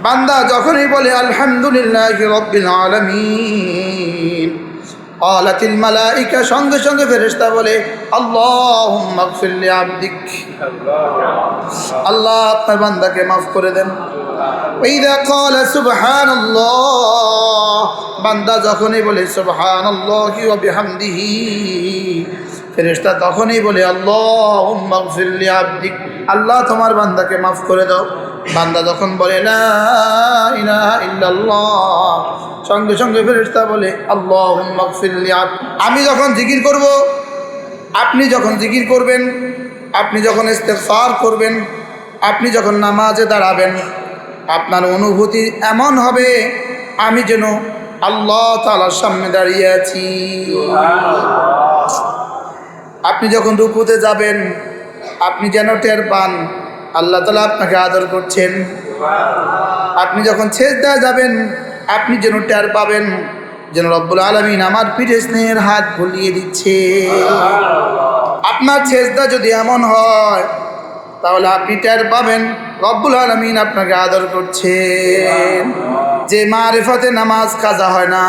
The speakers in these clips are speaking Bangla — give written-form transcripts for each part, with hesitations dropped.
বান্দা যখনই বলে আলহামদুলিল্লাহি রাব্বিল আলামিন, ক্বালাতিল মালাইকা, সঙ্গে সঙ্গে ফেরেশতা বলে আল্লাহুম্মা গফির লি আবদিক, আল্লাহ আপনার বান্দাকে মাফ করে দেন। ওয়াইদা ক্বালা সুবহানাল্লাহ, বান্দা যখনই বলে সুবহানাল্লাহি ওয়া বিহামদিহি, ফেরেশতা তখনই বলে আল্লাহুম্মা গফির লি আবদিক, আল্লাহ তোমার বান্দাকে মাফ করে দাও। বান্দা যখন বলে লা ইলাহা ইল্লাল্লাহ, সঙ্গে সঙ্গে ফেরেশতা বলে আল্লাহুম্মা গফির লি আবদিক। আমি যখন জিকির করব, আপনি যখন জিকির করবেন, আপনি যখন ইস্তেগফার করবেন, আপনি যখন নামাজে দাঁড়াবেন, আপনার অনুভূতি এমন হবে আমি যেন আল্লাহ তাআলার সামনে দাঁড়িয়ে আছি। আপনি যখন রুকুতে যাবেন, আপনি যেন টের পান আল্লাহ তাআলা আপনাকে আদর করছেন। আপনি যখন সিজদায় যাবেন, আপনি যেন টের পাবেন যেন রব্বুল আলামিন আমার পিঠে স্নেহের হাত বুলিয়ে দিচ্ছে। আপনার সিজদা যদি এমন হয়, তাহলে আপনি টের পাবেন রব্বুল আলামিন আপনাকে আদর করছেন। যে মারিফাতে নামাজ কাজা হয় না,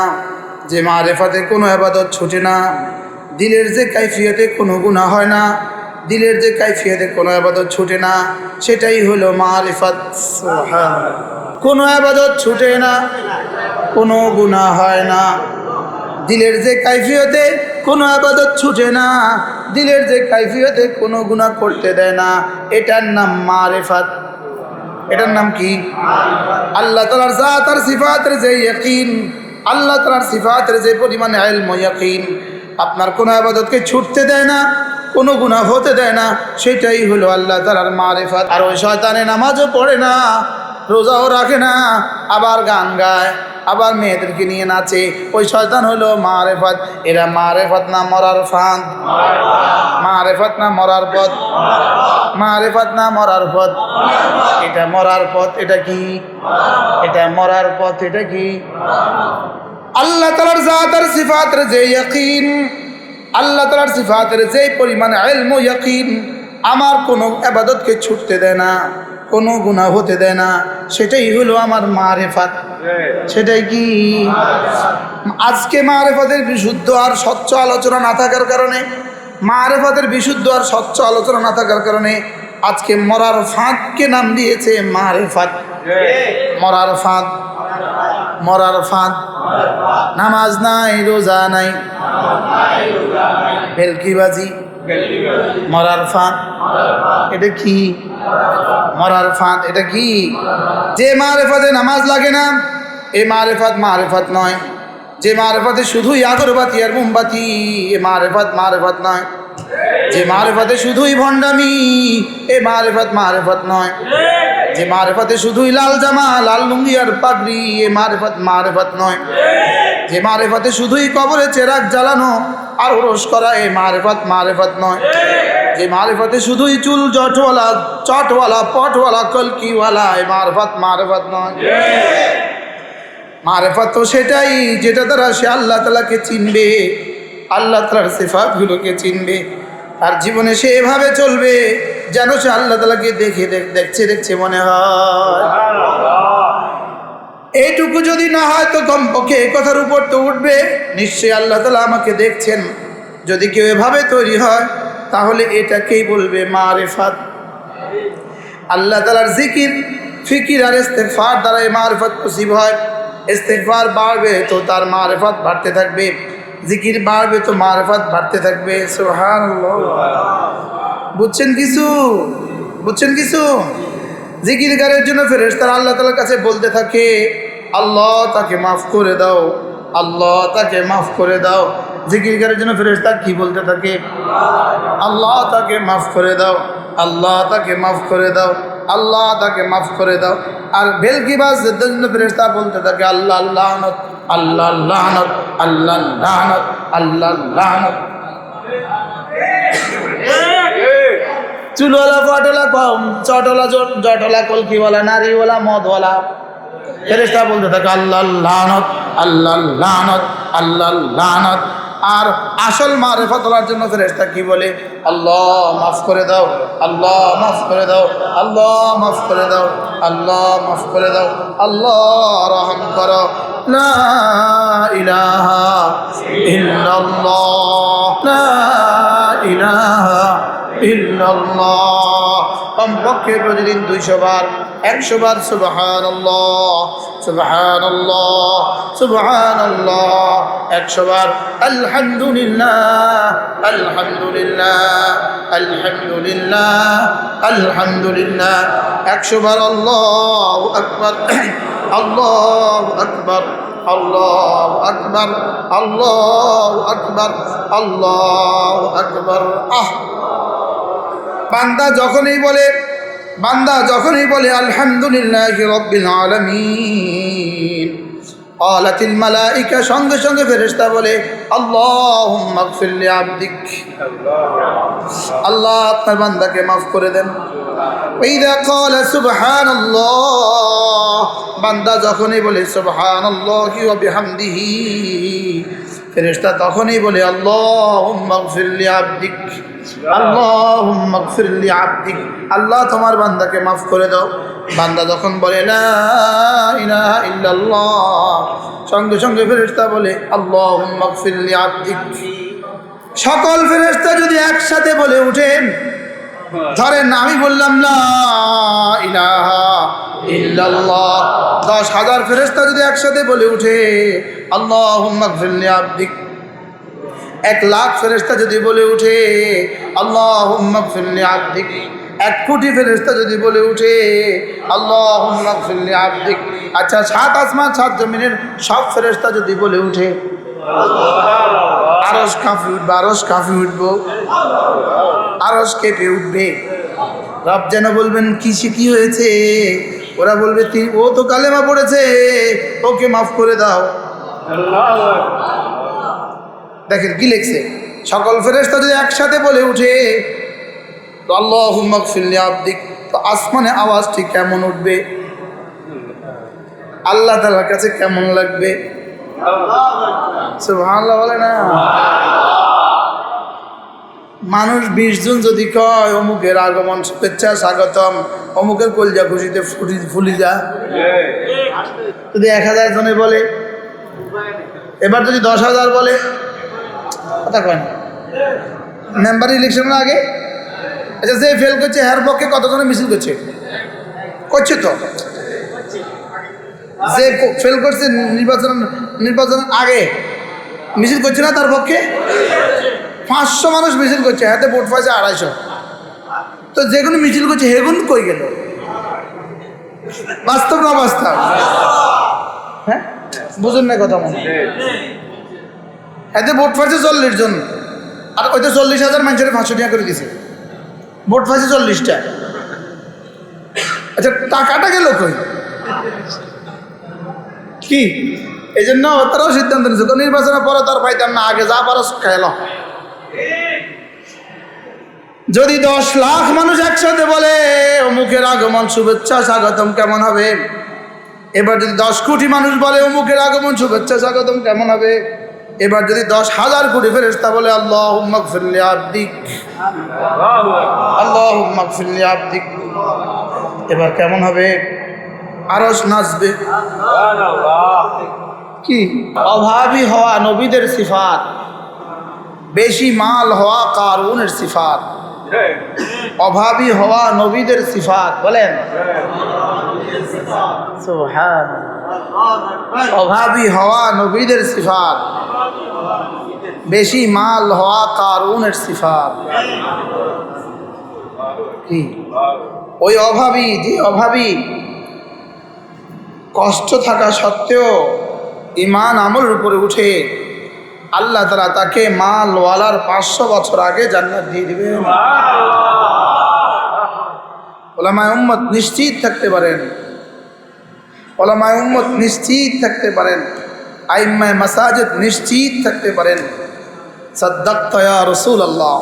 যে মারিফাতে কোনো ইবাদত ছুটে না, দিলের যে কাইফিয়তে কোনো গুনাহ হয় না, দিলের যে কাইফিয়তে কোনো ইবাদত ছুটে না, সেটাই হলো মারিফাত। সুবহানাল্লাহ। কোনো ইবাদত ছুটে না, কোনো গুনাহ হয় না, দিলের যে কাইফিয়তে কোনো ইবাদত ছুটে না, দিলের যে কাইফিয়তে কোনো গুনাহ করতে দেয় না, এটার নাম মারিফাত। এটার নাম কি? আল্লাহ তাআলার জাত আর সিফাতের যে ইয়াকিন, আল্লাহ তাআলার সিফাতের যে পরিমাণে ইলম ও ইয়াকিন আপনার কোনো ইবাদতকে ছুটতে দেয় না, কোনো গুনাহ হতে দেয় না, সেটাই হলো আল্লাহ তাআলার মারিফাত। আর ওই শয়তানে নামাজও পড়ে না, রোজাও রাখে না, আবার গান গায়, আবার মেয়েদেরকে নিয়ে নাচে, ওই শয়তান হলো মারিফাত। এরা মারিফাত না মরার ফাঁদ, মারিফাত না মরার পথ, মারিফাত না মরার পথ, এটা মরার পথ। এটা কি? এটা মরার পথ। এটা কি? আল্লাহ তাআলার জাত আর সিফাতের যে ইয়াকিন, আল্লাহ তাআলার সিফাতের যে পরিমাণে ইলম ও ইয়াকিন আমার কোনো ইবাদতকে ছুটতে দেয় না, কোনো গুনাহ হতে দেয় না, সেটাই হলো আমার মারিফাত। সেটাই কি? আজকে মারিফাতের বিশুদ্ধ আর স্বচ্ছ আলোচনা না থাকার কারণে, মারিফাতের বিশুদ্ধ আর স্বচ্ছ আলোচনা না থাকার কারণে আজকে মরার ফাঁদকে নাম দিয়েছে মারিফাত। মরার ফাঁদ, মরার ফাঁদ। নামাজ নাই, রোজা নাই, ভেলকিবাজি, মরার ফাঁদ। এটা কি? মরার ফাঁদ। এটা কি? যে মারিফাতে নামাজ লাগে না, এ মারিফাত মারিফাত নয়। যে মারিফাতে শুধুই আগরবাতি আর মোমবাতি, এ মারিফাত মারিফাত নয়। যে মারিফাতে শুধুই ভণ্ডামি, এ মারিফাত মারিফাত নয়। যে মারিফাতে শুধুই লাল জামা, লাল লুঙ্গি আর পাগড়ি, এ মারিফাত মারিফাত নয়। যে মারিফাতে শুধুই কবরে চেরাগ জ্বালানো আর ওরস করা, এ মারিফাত মারিফাত নয়। যে মারিফাতে শুধুই চুল জটওয়ালা, চটওয়ালা, পটওয়ালা, কলকিওয়ালা, এ মারিফাত মারিফাত নয়। মারিফাত তো সেটাই যেটা দ্বারা সে আল্লাহ তাআলাকে চিনবে, আল্লাহ তাআলার সিফাতগুলোকে চিনবে, তার জীবনে সে এভাবে চলবে যেন সে আল্লাহ তাআলাকে দেখছে মনে হয়। এইটুকু যদি না হয় তো কমপক্ষে এই কথার উপর তো উঠবে নিশ্চয়ই আল্লাহ তাআলা আমাকে দেখছেন। যদি কেউ এভাবে তৈরি হয় তাহলে এটাকেই বলবে মারিফাত। আল্লাহ তাআলার জিকির, ফিকির আর ইস্তেগফার দ্বারা এই মারিফাত নসিব হয়। ইস্তেগফার বাড়বে তো তার মারিফাত বাড়তে থাকবে, জিকির বাড়বে তো মারিফাত বাড়তে থাকবে। সুবহানাল্লাহ। বুঝছেন কিছু? বুঝছেন কিছু? জিকিরকারের জন্য ফেরেশতারা আল্লাহ তাআলার কাছে বলতে থাকে আল্লাহ তাকে মাফ করে দাও, আল্লাহ তাকে মাফ করে দাও। জিকিরকারের জন্য ফেরেশতা কি বলতে থাকে? আল্লাহ তাকে মাফ করে দাও, আল্লাহ তাকে মাফ করে দাও, আল্লাহ তাকে মাফ করে দাও। আর ভেলকিবাজদের জন্য ফেরেশতা বলতে থাকে আল্লাহ লানত, আল্লাহ লানত, আল্লাহ লানত, আল্লাহ লানত। চুলওয়ালা, পটওয়ালা, চটওয়ালা, জটওয়ালা, কলকিওয়ালা, নারীওয়ালা, মদওয়ালা, ফেরেশতা বলতে থাকে আল্লাহ লানত, আল্লাহ লানত, আল্লাহ লানত। আর আসল মারিফত হওয়ার জন্য ফেরেশতা কি বলে? আল্লাহ মাফ করে দাও, আল্লাহ মাফ করে দাও, আল্লাহ মাফ করে দাও, আল্লাহ মাফ করে দাও, আল্লাহ রহম করো। লা ইলাহা ইল্লাল্লাহ, লা ইলাহা ইল্লাল্লাহ। কমপক্ষে প্রতিদিন 200 বার, 100 বার সুবহানাল্লাহ, সুবহানাল্লাহ, সুবহানাল্লাহ, 100 বার আলহামদুলিল্লাহ, আলহামদুলিল্লাহ, আলহামদুলিল্লাহ, আলহামদুলিল্লাহ, 100 বার আল্লাহু আকবার, আল্লাহু আকবার, আল্লাহু আকবার, আল্লাহু আকবার, আল্লাহু আকবার। বান্দা যখনই বলে আলহামদুলিল্লাহি রাব্বিল আলামিন, ক্বালাতিল মালাইকা, সঙ্গে সঙ্গে ফেরেশতা বলে আল্লাহুম্মা গফির লি আবদিক, আল্লাহ আপনার বান্দাকে মাফ করে দেন। ওয়াইদা ক্বালা সুবহানাল্লাহ, বান্দা যখনই বলে সুবহানাল্লাহি ওয়া বিহামদিহি, ফেরেশতা তখনই বলে আল্লাহুম্মা গফির লি আবদিক, আল্লাহুম্মা গফির লি আবদিক, আল্লাহ তোমার বান্দাকে মাফ করে দাও। বান্দা যখন বলে লা ইলাহা ইল্লাল্লাহ, সঙ্গে সঙ্গে ফেরেশতা বলে আল্লাহুম্মা গফির লি আবদিক। সকল ফেরেশতা যদি একসাথে বলে উঠেন, ধরেন আমি বললাম লা ইলাহা ইল্লাল্লাহ, 10,000 ফেরেশতা যদি একসাথে বলে উঠে আল্লাহুম্মা গফির লি আবদিক, 1,00,000 ফেরেশতা যদি বলে উঠে আল্লাহুম্মা গফির লি আবদিক, 1 কোটি ফেরেশতা যদি বলে উঠে আল্লাহুম্মা গফির লি আবদিক, আচ্ছা 7 আসমান 7 জমিনের সব ফেরেশতা যদি বলে উঠে আরশ কাঁপে উঠবে, আরশ কাঁপে উঠবো, আরশ কেঁপে উঠবে। রব যেন বলবেন কি হয়েছে? ওরা বলবে ও তো কালেমা পড়েছে, ওকে মাফ করে দাও। দেখেন কি লিখছে, সকল ফেরেশতা যদি একসাথে বলে উঠে আল্লাহুম্মা গফির লি আবদিক, তো আসমানে আওয়াজটি কেমন উঠবে? আল্লাহ তাআলার কাছে কেমন লাগবে? সুবহানাল্লাহ বলে না? মানুষ 20 জন যদি কয় অমুকের আগমন শুভেচ্ছা স্বাগতম, অমুকের কলজা খুশিতে ফুলি যা, যদি 1000 জনে বলে, এবার যদি 10,000 বলে, কথা কয় না? মেম্বার ইলেকশনের আগে আচ্ছা যে ফেল করছে এর পক্ষে কতজনে মিছিল করছে? করছে তো। যে ফেল করছে নির্বাচনের আগে মিছিল করছে না, তার পক্ষে 500 মানুষ মিছিল করছে, হাতে ভোট পাইছে 250। তো যেগুলো মিছিল করছে হেগুন কই গেল? বাস্তব না বাস্তব? হ্যাঁ, বুঝুন না কথা মনে। এতে ভোট পাইছে 40 জন, আর ওইটা 40,000 মানুষের 500 টাকা করে দিছে। ভোট পাইছে 40টা। আচ্ছা টাকাটা গেল কই? কি এই জন্য তারাও সিদ্ধান্ত নিচ্ছে নির্বাচনের পরে তার পাইতাম না, আগে যা পারো খাইল। যদি 10 লাখ মানুষ একসাথে বলে অমুকের আগমন শুভেচ্ছা স্বাগতম কেমন হবে? এবার যদি 10 কোটি মানুষ বলে অমুকের আগমন শুভেচ্ছা স্বাগতম কেমন হবে? এবার যদি 10,000 কোটি ফেরেশতা বলে আল্লাহুম্মা গফির লি আবদিক, আল্লাহুম্মা গফির লি আবদিক, এবার কেমন হবে? আরশ নাচবে। কি অভাবী হওয়া নবীদের সিফাত, বেশি মাল হওয়া কারুনের সিফাত। অভাবী হওয়া নবীদের সিফাত, বলেন সুবহানাল্লাহ। অভাবী হওয়া নবীদের সিফাত, বেশি মাল হওয়া কারুনের সিফাত। কি ওই অভাবী, যে অভাবী কষ্ট থাকা সত্ত্বেও ঈমান আমলের উপরে উঠে আল্লাহ তাআলা তাকে মালওয়ালার 500 বছর আগে জান্নাত দিয়ে দিবেন। উলামায়ে উম্মত নিশ্চিত থাকতে পারেন, উলামায়ে উম্মত নিশ্চিত থাকতে পারেন, আইম্মায়ে মাসাজিদ নিশ্চিত থাকতে পারেন। সাদ্দাকতা ইয়া রাসূলুল্লাহ,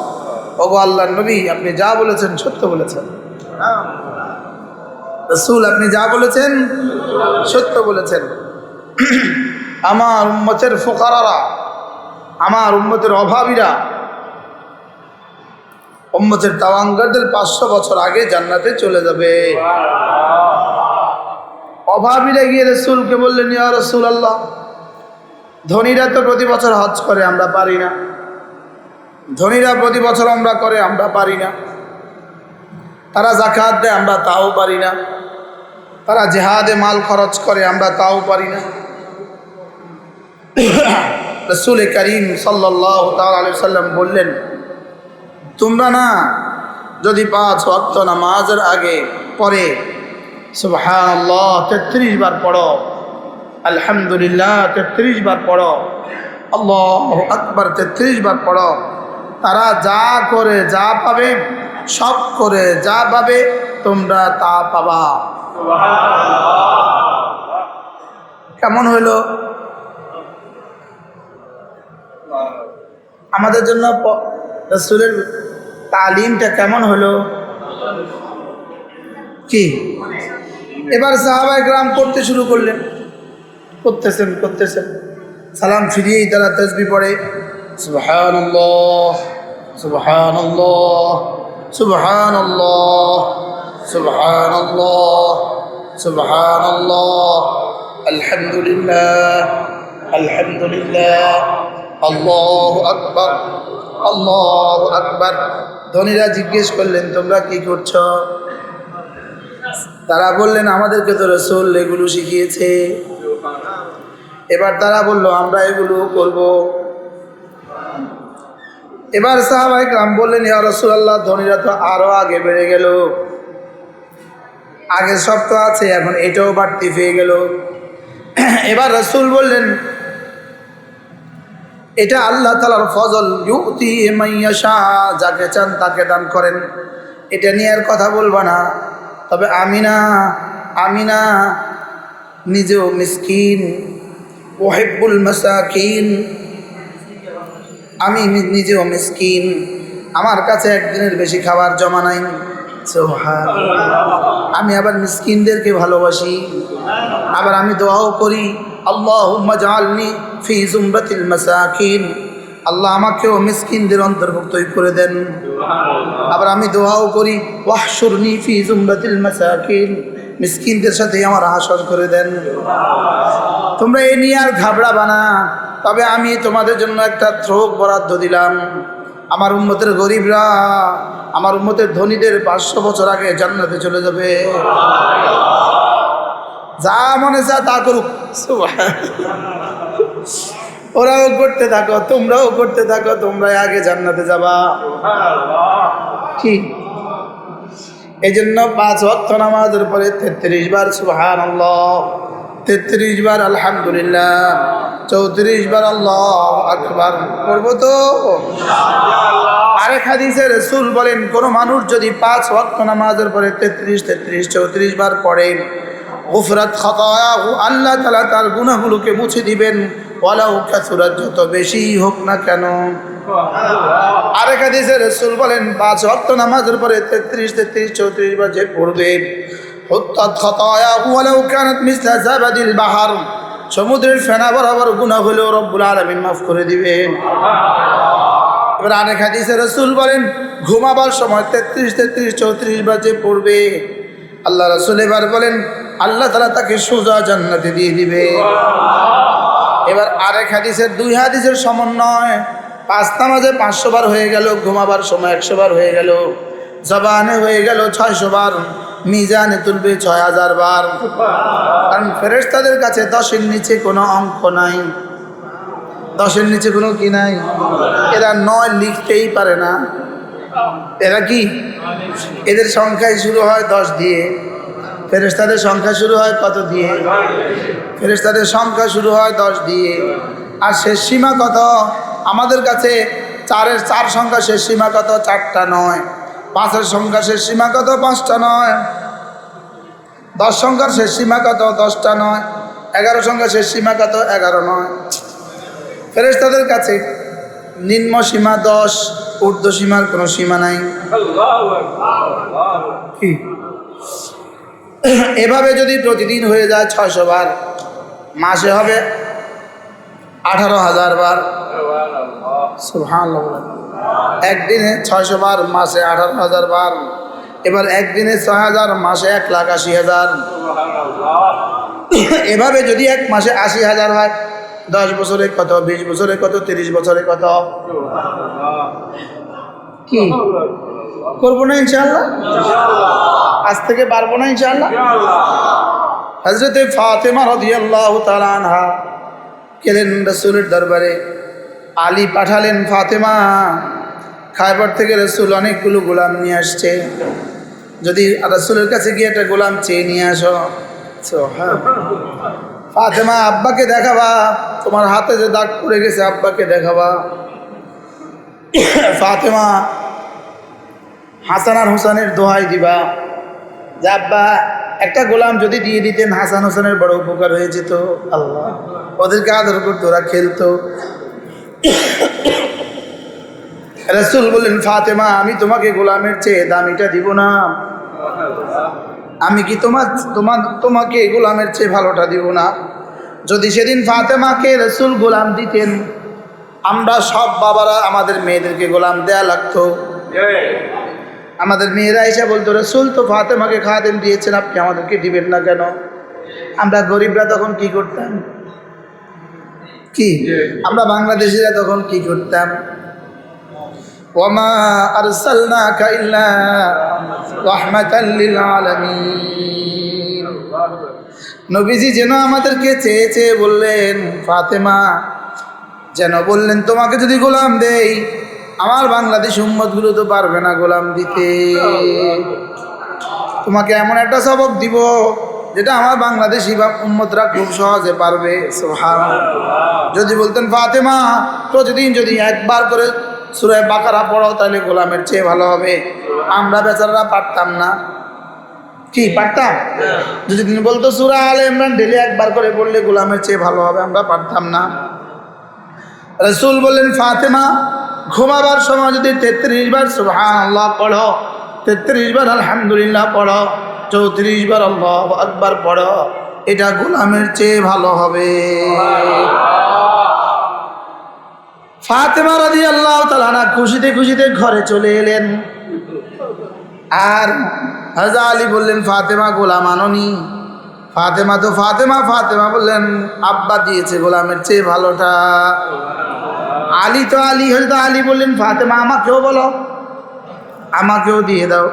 ওগো আল্লাহর নবী আপনি যা বলেছেন সত্য বলেছেন। রাসূল আপনি যা বলেছেন সত্য বলেছেন। আমার উম্মতের ফুকারারা, আমার উম্মতের অভাবীরা, উম্মতের তাওয়াঙ্গারদের 500 বছর আগে জান্নাতে চলে যাবে। অভাবীরা গিয়ে রাসূলকে বললেন, ইয়া রাসূলুল্লাহ, ধনীরা তো প্রতি বছর হজ করে, আমরা পারি না। ধনীরা প্রতি বছর আমরা করে, আমরা পারি না। তারা যাকাত দেয়, আমরা তাও পারি না। তারা জিহাদে মাল খরচ করে, আমরা তাও পারি না। রাসূল করিম সাল্লাল্লাহু তাআলা আলাইহি সাল্লাম বললেন, তোমরা না যদি 5 ওয়াক্ত নামাজের আগে পরে সুবহানাল্লাহ 33 বার পড়ো, আলহামদুলিল্লাহ 33 বার পড়ো, আল্লাহু আকবার 33 বার পড়ো, তারা যা করে যা পাবে, সব করে যা পাবে তোমরা তা পাবা। কেমন হইল? আমাদের জন্য রাসূলের তালিমটা কেমন হলো? কি এবার সাহাবায়ে কেরাম করতে শুরু করলেন, করতেছেন। সালাম ফিরিয়েই তারা তাসবিহ পড়ে, সুবহানাল্লাহ সুবহানাল্লাহ সুবহানাল্লাহ সুবহানাল্লাহ সুবহানাল্লাহ, আলহামদুলিল্লাহ আলহামদুলিল্লাহ, আল্লাহু আকবার আল্লাহু আকবার। ধনীরা জিজ্ঞেস করলেন, তোমরা কি করছো? তারা বললেন, আমাদেরকে তো রাসূল এগুলো শিখিয়েছে। এবার তারা বলল, আমরা এগুলো করব। এবার সাহাবায়ে কেরাম বললেন, ইয়া রাসূলুল্লাহ, ধনীরা তো আরো আগে বেড়ে গেল, আগে সব তো আছে, এখন এটাও বাড়তি হয়ে গেল। এবার রাসূল বললেন, এটা আল্লাহ তাআলার ফজল, ইউতি মান ইয়াশা, যাকে চান তাকে দান করেন, এটা নিয়ে আর কথা বলবা না। তবে আমি না নিজেও মিসকিন, ওহিব্বুল মাসাকিন, আমি নিজেও মিসকিন, আমার কাছে একদিনের বেশি খাবার জমা নাই। আমি আবার মিসকিনদেরকে ভালোবাসি, আবার আমি দোয়াও করি, আল্লাহুম্মা জাআলনি ফি জুমরাতিল মাসাকিন, আল্লাহ আমাকেও মিসকিনদের অন্তর্ভুক্তই করে দেন। আবার আমি দোয়াও করি, ওয়াহশুরনি ফি জুমরাতিল মাসাকিন, মিসকিনদের সাথে আমার হাসর করে দেন। তোমরা এ নিয়ে আর ঘাবড়াবা না। তবে আমি তোমাদের জন্য একটা থ্রোক বরাদ্দ দিলাম, আমার উম্মতের গরিবরা, আমার উম্মতের ধনীদের 500 বছর আগে জান্নাতে চলে যাবে। যা মনে চা তা করুক, ওরাও করতে থাকো, তোমরাও করতে থাকো, তোমরা আগে জান্নাতে যাবা। ঠিক এই জন্য 5 ওয়াক্ত নামাজের পরে 33 বার সুবহানাল্লাহ, 33 বার আলহামদুলিল্লাহ, 34 বার আল্লাহু আকবার পড়ব তো। আরেক হাদিসে রাসূল বলেন, কোন মানুষ যদি 5 ওয়াক্ত নামাজের পরে 33, 34 বার পড়ে, গুফরাত খাতায়াহু, আল্লাহ তাআলা তার গুনাহগুলোকে মুছে দিবেন, ওয়ালাউ কাসুরাত, যত বেশি হোক না কেন। আরেক হাদিসে রাসূল বলেন, 5 ওয়াক্ত নামাজের পরে 33, 34 বার যে পড়বে, হুত্তাত খাতায়াহু ওয়ালাউ কানাত মিসলা জাবাদিল বাহর, সমুদ্রের ফেনা বরাবর গুনাহ হলেও রব্বুল আলামিন মাফ করে দিবেন। এবার আরেক হাদিসে রাসূল বলেন, ঘুমাবার সময় 33, 34 বার যে পড়বে, আল্লাহ রাসূল এবার বলেন, আল্লাহ তাআলা তাকে সোজা জান্নাতে দিয়ে দিবে। এবার আরেক হাদিসের 2 হাদিসের সমন্বয়, 5 নামাজে 500 বার হয়ে গেল, ঘুমাবার সময় 100 বার হয়ে গেল, জবানে হয়ে গেল 600 বার, মিজানে তুলবে 6000 বার। কারণ ফেরেশতাদের কাছে 10-এর নিচে কোনো অঙ্ক নাই, 10-এর নিচে কোনো কি নাই। এরা 9 লিখতেই পারে না। এরা কি, এদের সংখ্যায় শুরু হয় 10 দিয়ে, ফেরেশতাদের সংখ্যা শুরু হয় কত দিয়ে? ফেরেশতাদের সংখ্যা শুরু হয় 10 দিয়ে। আর শেষ সীমা কত? আমাদের কাছে 4-এর 4 সংখ্যা শেষ সীমা কত? 4টা নয়। 5-এর সংখ্যা শেষ সীমা কত? 5টা নয়। 10 সংখ্যার শেষ সীমা কত? 10টা নয়। 11 সংখ্যার শেষ সীমা কত? 11 নয়। ফেরেশতাদের কাছে নিম্ন সীমা 10, ঊর্ধ্ব সীমার কোনো সীমা নাই। কি এভাবে যদি প্রতিদিন হয়ে যায় 600 বার, মাসে হবে 18,000 বার। সুবহানাল্লাহ। একদিনে 600 বার, মাসে 18,000 বার। এবার একদিনে 6,000, মাসে 1,80,000। এভাবে যদি এক মাসে 80,000 হয়, 10 বছরে কত, 20 বছরে কত, 30 বছরে কত? কি করবো না ইনশাআল্লাহ? আজ থেকে পারবো না ইনশাআল্লাহ? হযরতে ফাতেমা রাদিয়াল্লাহু তাআলা আনহা গেলেন রাসূলের দরবারে। আলী পাঠালেন, ফাতেমা, খায়বার থেকে রাসূল অনেকগুলো গোলাম নিয়ে আসছে, যদি রাসূলের কাছে গিয়ে একটা গোলাম চেয়ে নিয়ে আসো। ফাতেমা, আব্বাকে দেখাবা, তোমার হাতে যে দাগ পড়ে গেছে আব্বাকে দেখাবা। ফাতেমা হাসান আর হুসানের দোহাই দিবা যে আব্বা একটা গোলাম যদি দিয়ে দিতেন, হাসান হোসেনের বড় উপকার হয়ে যেত। আল্লাহ, ওদেরকে আদর করতো, ওরা খেলতো। রাসূল বললেন, ফাতেমা, আমি তোমাকে গোলামের চেয়ে দামিটা দিব না? আমি কি তোমাকে গোলামের চেয়ে ভালোটা দিব না? যদি সেদিন ফাতেমাকে রাসূল গোলাম দিতেন, আমরা সব বাবারা আমাদের মেয়েদেরকে গোলাম দেয়া লাগতো। আমাদের মেয়েরা এসে বলতো, রাসূল তো ফাতেমাকে খাদেম দিয়েছেন, আপনি আমাদেরকে দিবেন না কেন? আমরা গরিবরা তখন কি করতাম? কি আমরা বাংলাদেশিরা তখন কি করতাম? ওয়ামা আরসালনাকা ইল্লা রাহমাতাল লিল আলামিন। নবীজি যেন আমাদেরকে চেয়ে চেয়ে বললেন, ফাতেমা যেন বললেন, তোমাকে যদি গোলাম দেই, আমার বাংলাদেশ উম্মতগুলো তো পারবে না গোলাম দিতে। তোমাকে এমন একটা সবক দিব যেটা আমার বাংলাদেশি উম্মতরা খুব সহজে পারবে। সুবহানাল্লাহ। যদি বলতেন, ফাতেমা প্রতিদিন যদি একবার করে সূরা বাকারা পড়ো, তাহলে গোলামের চেয়ে ভালো হবে, আমরা বেচারারা পারতাম না। কি পারতাম? যদি তিনি বলতো সূরা আলে ইমরান ডেলি একবার করে পড়লে গোলামের চেয়ে ভালো হবে, আমরা পারতাম না। রাসূল বললেন, ফাতেমা ঘুমাবার সময় যদি 33 বার সুবহানাল্লাহ পড়ো, 33 বার আলহামদুলিল্লাহ পড়ো, 34 বার আল্লাহু আকবার পড়ো, এটা গোলামের চেয়ে ভালো হবে। ফাতেমা রাদিয়াল্লাহু তাআলা আনহা খুশিতে খুশিতে ঘরে চলে এলেন। আর হযরত আলী বললেন, ফাতেমা গোলাম আনোনি? ফাতেমা বললেন, আব্বা দিয়েছে গোলামের চেয়ে ভালোটা। হযরত আলী বললেন, ফাতেমা আমাকেও বলো, আমাকেও দিয়ে দাও,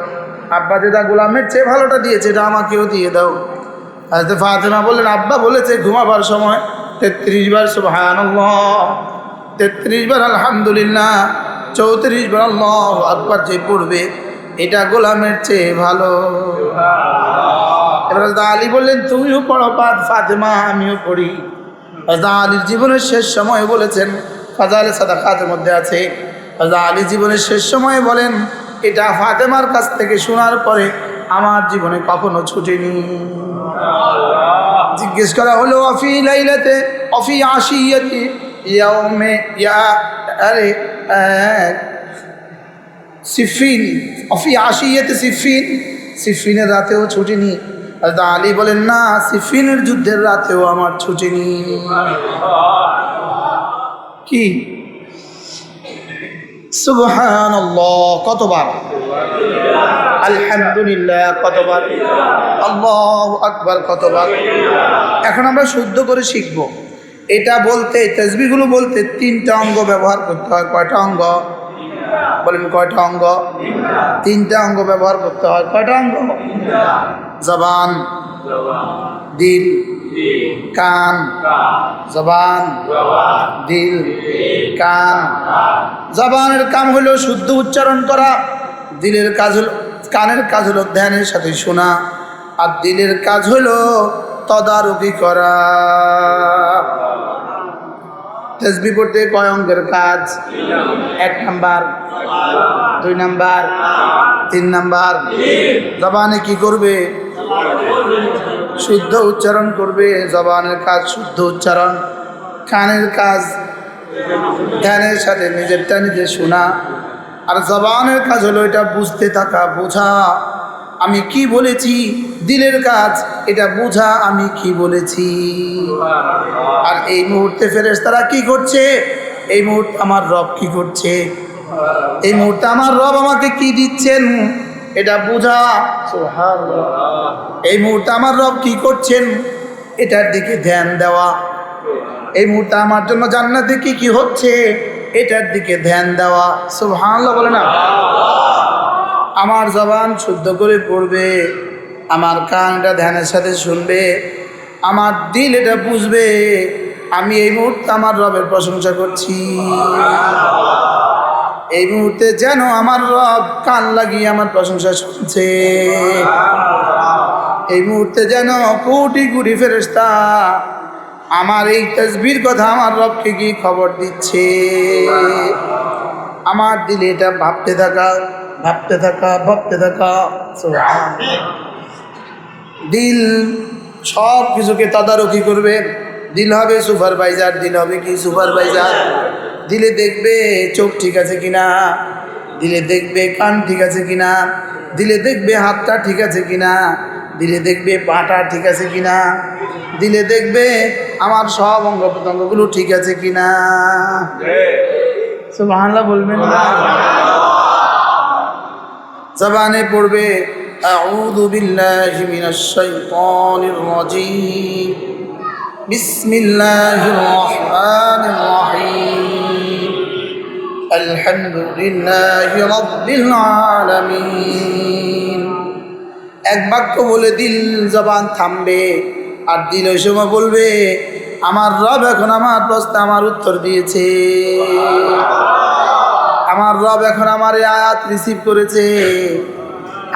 আব্বা যেটা গোলামের চেয়ে ভালোটা দিয়েছে এটা আমাকেও দিয়ে দাও। হযরত ফাতেমা বললেন, আব্বা বলেছে ঘুমাবার সময় 33 বার সুবহানাল্লাহ, 33 বার আলহামদুলিল্লাহ, 34 বার আল্লাহু আকবার যে পড়বে এটা গোলামের চেয়ে ভালো। এবার হযরত আলী বললেন, তুমিও পড়ো ফাতেমা, আমিও পড়ি। হযরত আলীর জীবনের শেষ সময় বলেছেন, ফাজাইলে সাদাকাতের মধ্যে আছে, হযরত আলী জীবনের শেষ সময়ে বলেন, এটা ফাতেমার কাছ থেকে শোনার পরে আমার জীবনে কখনো ছুটেনি। জিজ্ঞেস করা হলো, অফি লাইলাতে অফি আশিয়াতি ইয়াউমে ইয়া আরে সিফিন, অফি আশিয়াতে সিফিন, সিফিনের রাতেও ছুটিনি? হযরত আলী বলেন, না, সিফিনের যুদ্ধের রাতেও আমার ছুটিনি। কি সুবহানাল্লাহ কতবার, আলহামদুলিল্লাহ কতবার, আল্লাহু আকবার কতবার। এখন আমরা শুদ্ধ করে শিখব। এটা বলতে, তাসবিহগুলো বলতে 3টা অঙ্গ ব্যবহার করতে হয়। কয়টা অঙ্গ বলেন? কয়টা অঙ্গ? 3টা অঙ্গ ব্যবহার করতে হয়। কয়টা অঙ্গ? জবান, দিল, কান। জবান, দিল, কান। জবানের কাম হলো শুদ্ধ উচ্চারণ করা, দিলের কাজ হলো, কানের কাজ হলো ধ্যানের সাথে শোনা, আর দিলের কাজ হলো তদারকি করা। তাসবিহ পড়তে কয় অঙ্গের কাজ? 1 নাম্বার, 2 নাম্বার, 3 নাম্বার। জবানে কি করবে? শুদ্ধ উচ্চারণ করবে। জবানের কাজ শুদ্ধ উচ্চারণ, কানের কাজ ধ্যানের সাথে নিজেরটা নিজে শোনা, আর জবানের কাজ হলো এটা বুঝতে থাকা, বোঝা। আমি কি বলেছি, দিলের কাজ এটা বোঝা আমি কি বলেছি। আর এই মুহূর্তে ফেরেশতারা কি করছে, এই মুহূর্তে আমার রব কি করছে, এই মুহূর্তে আমার রব আমাকে কি দিচ্ছেন এটা বোঝা। সুবহানাল্লাহ। এই মুহূর্তে আমার রব কি করছেন এটার দিকে ধ্যান দেওয়া। এই মুহূর্তে আমার জন্য জান্নাতে কি কি হচ্ছে এটার দিকে ধ্যান দেওয়া। সুবহানাল্লাহ বলে না। আমার জবান শুদ্ধ করে পড়বে, আমার কান এটা ধ্যানের সাথে শুনবে, আমার দিল এটা বুঝবে আমি এই মুহূর্তে আমার রবের প্রশংসা করছি। এই মুহূর্তে যেন আমার রব কান লাগিয়ে আমার প্রশংসা শুনছে। এই মুহূর্তে যেন কোটি কোটি ফেরেশতা আমার এই তাসবির কথা আমার রবকে কি খবর দিচ্ছে। আমার দিলে এটা ভাবতে থাকা, ভাবতে থাকা, ভাবতে থাকা। দিল সব কিছুকে তদারকি করবে। দিল হবে সুপারভাইজার, দিল হবে কি সুপারভাইজার। দিলে দেখবে চোখ ঠিক আছে কিনা, দিলে দেখবে কান ঠিক আছে কিনা, দিলে দেখবে হাতটা ঠিক আছে কিনা, দিলে দেখবে পাটা ঠিক আছে কিনা, দিলে দেখবে আমার সব অঙ্গ প্রত্যঙ্গগুলো ঠিক আছে কিনা। সুবহানাল্লাহ বলবেন না। জবানে পড়বে আউযু বিল্লাহি মিনাশ শাইতানির রাজীম, বিসমিল্লাহির রহমানির রহিম, আলহামদুলিল্লাহি রাব্বিল আলামিন। এক বাক্য বলে দিল জবান থামবে, আর দিল ওই সময় বলবে আমার রব এখন আমার প্রশ্ন আমার উত্তর দিয়েছে, আমার রব এখন আমার এই আয়াত রিসিভ করেছে,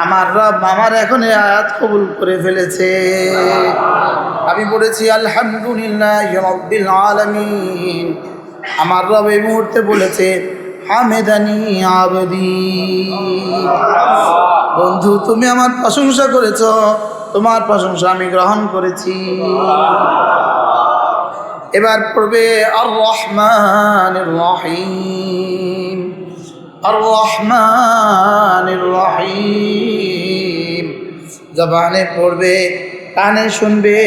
আমার রব আমার এখন এই আয়াত কবুল করে ফেলেছে। আমি পড়েছি আলহামদুলিল্লাহি রাব্বিল আলামিন। আমার রব এই মুহূর্তে বলেছে হামেদানি আবদি। বন্ধু তুমি আমার প্রশংসা করেছ, তোমার প্রশংসা আমি গ্রহণ করেছি। এবার পড়বে আর রহমানির রহিম, আর রহমানির রহিম। জবানে পড়বে, কানে শুনবে,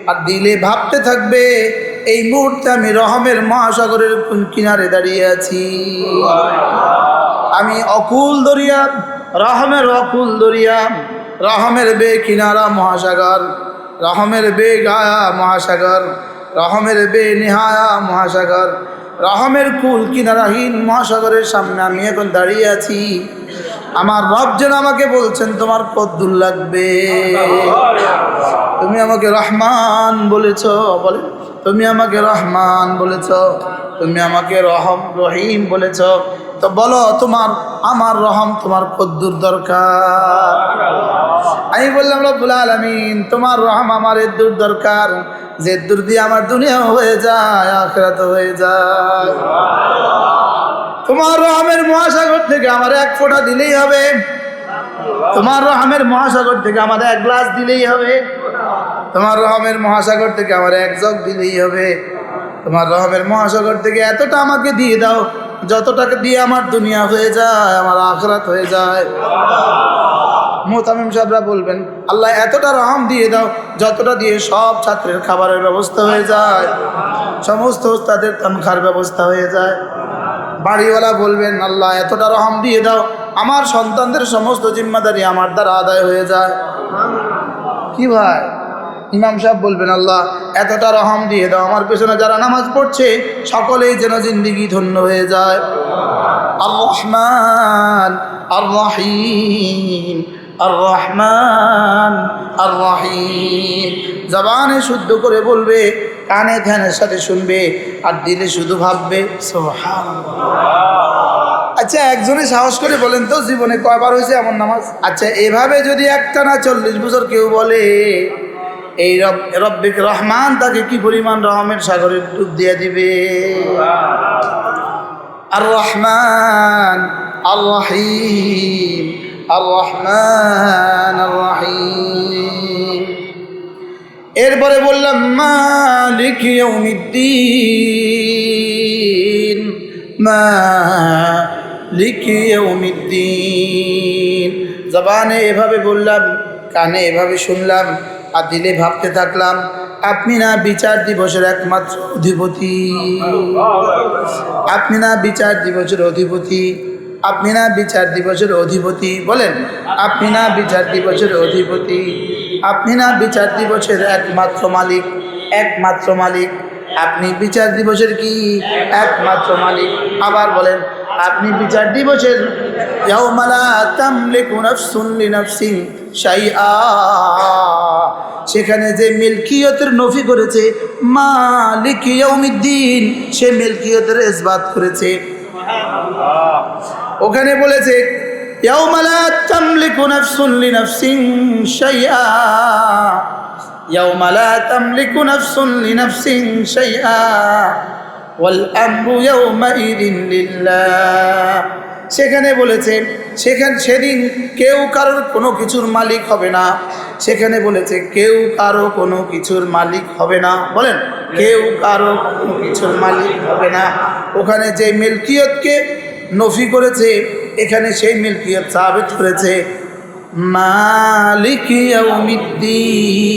আর দিলে ভাবতে থাকবে এই মুহূর্তে আমি রহমের মহাসাগরের কোন কিনারে দাঁড়িয়ে আছি। আমি অকুল দরিয়া, রহমের অকুল দরিয়া, রহমের বে কিনারা মহাসাগর, রহমের বে গায়া মহাসাগর, রহমের বে নিহায়া মহাসাগর, রহমের কুল কিনারাহীন মহাসাগরের সামনে আমি এখন দাঁড়িয়ে আছি। আমার রব যেন আমাকে বলছেন তোমার কদ্দুর লাগবে। তুমি আমাকে রহমান বলেছ, বলে তুমি আমাকে রহমান বলেছ, তুমি আমাকে রহিম বলেছ, তো বলো তোমার আমার রহম তোমার কদ্দুর দরকার। আমি বললাম রব্বুল আলামিন তোমার রহম আমার এদ্দুর দরকার, যে দূর দিয়ে আমার দুনিয়া হয়ে যায় আখিরাত হয়ে যায়। তোমার রহমের মহাসাগর থেকে আমার এক ফোঁটা দিলেই হবে, তোমার রহমের মহাসাগর থেকে আমার এক গ্লাস দিলেই হবে, তোমার রহমের মহাসাগর থেকে আমার এক জগ দিলেই হবে। তোমার রহমের মহাসাগর থেকে এতটা আমাকে দিয়ে দাও যতটাকে দিয়ে আমার দুনিয়া হয়ে যায়, আমার আখিরাত হয়ে যায়। মুহতামিম সাহেবরা বলবেন আল্লাহ এতটা রহম দিয়ে দাও যতটা দিয়ে সব ছাত্রের খাবারের ব্যবস্থা হয়ে যায়, সমস্ত ওস্তাদের তনখার ব্যবস্থা হয়ে যায়। বাড়িওয়ালা বলবেন আল্লাহ এতটা রহম দিয়ে দাও আমার সন্তানদের সমস্ত জিম্মাদারি আমার দ্বারা আদায় হয়ে যায়। কি ভাই? ইমাম সাহেব বলবেন আল্লাহ এতটা রহম দিয়ে দাও আমার পেছনে যারা নামাজ পড়ছে সকলেই যেন জিন্দিগি ধন্য হয়ে যায়। আর রহমান আর রহিম, আর রহমান আর রহিম। জবানে শুদ্ধ করে বলবে, কানে ধ্যানের সাথে শুনবে, আর দিলে শুধু ভাববে সুবহানাল্লাহ। আচ্ছা একজনে সাহস করে বলেন তো জীবনে কয়বার হয়েছে এমন নামাজ? আচ্ছা এভাবে যদি একটানা 40 বছর কেউ বলে, এই রব্বিক রহমান তাকে কি পরিমাণ রহমের সাগরে ডুব দিয়ে দিবে। আর রহমান আর রহিম, আর রহমান আর রহিম। এরপরে বললাম মালিক ইয়াউমিদ্দিন, মালিক ইয়াউমিদ্দিন। জবানে এভাবে বললাম, কানে এভাবে শুনলাম, আর দিলে ভাবতে থাকলাম আপনি না বিচার দিবসের একমাত্র অধিপতি, আপনি না বিচার দিবসের অধিপতি, আপনি না বিচার দিবসের অধিপতি। বলেন, আপনি না বিচার দিবসের অধিপতি, আপনি না বিচার দিবসের একমাত্র মালিক, একমাত্র মালিক। আপনি বিচার দিবসের কি একমাত্র মালিক। আবার বলেন, আপনি বিচার দিবসের ইয়াউমা লা তামলিকু নাফসুন লিনাফসিন শাইআ, সেখানে যে মিল্কিয়তের নফি করেছে মালিক ইয়াউমিদ্দিন, সে মিল্কিয়তের ইসবাত করেছে। ওখানে বলেছে ইয়াউমা লা তামলিকু নাফসুন লিনাফসিন শাইআ, ইয়াউমা লা তামলিকু নাফসুন লিনাফসিন শাইআ ওয়াল আমরু ইয়াউমাইযিন লিল্লাহ। সেখানে বলেছে সেদিন কেউ কারোর কোনো কিছুর মালিক হবে না। সেখানে বলেছে কেউ কারো কোনো কিছুর মালিক হবে না। বলেন, কেউ কারো কোনো কিছুর মালিক হবে না। ওখানে যে মিল্কিয়তকে নফি করেছে, এখানে সেই মিল্কিয়ত সাবিত করেছে মালিক ইয়াউমিদ্দিন,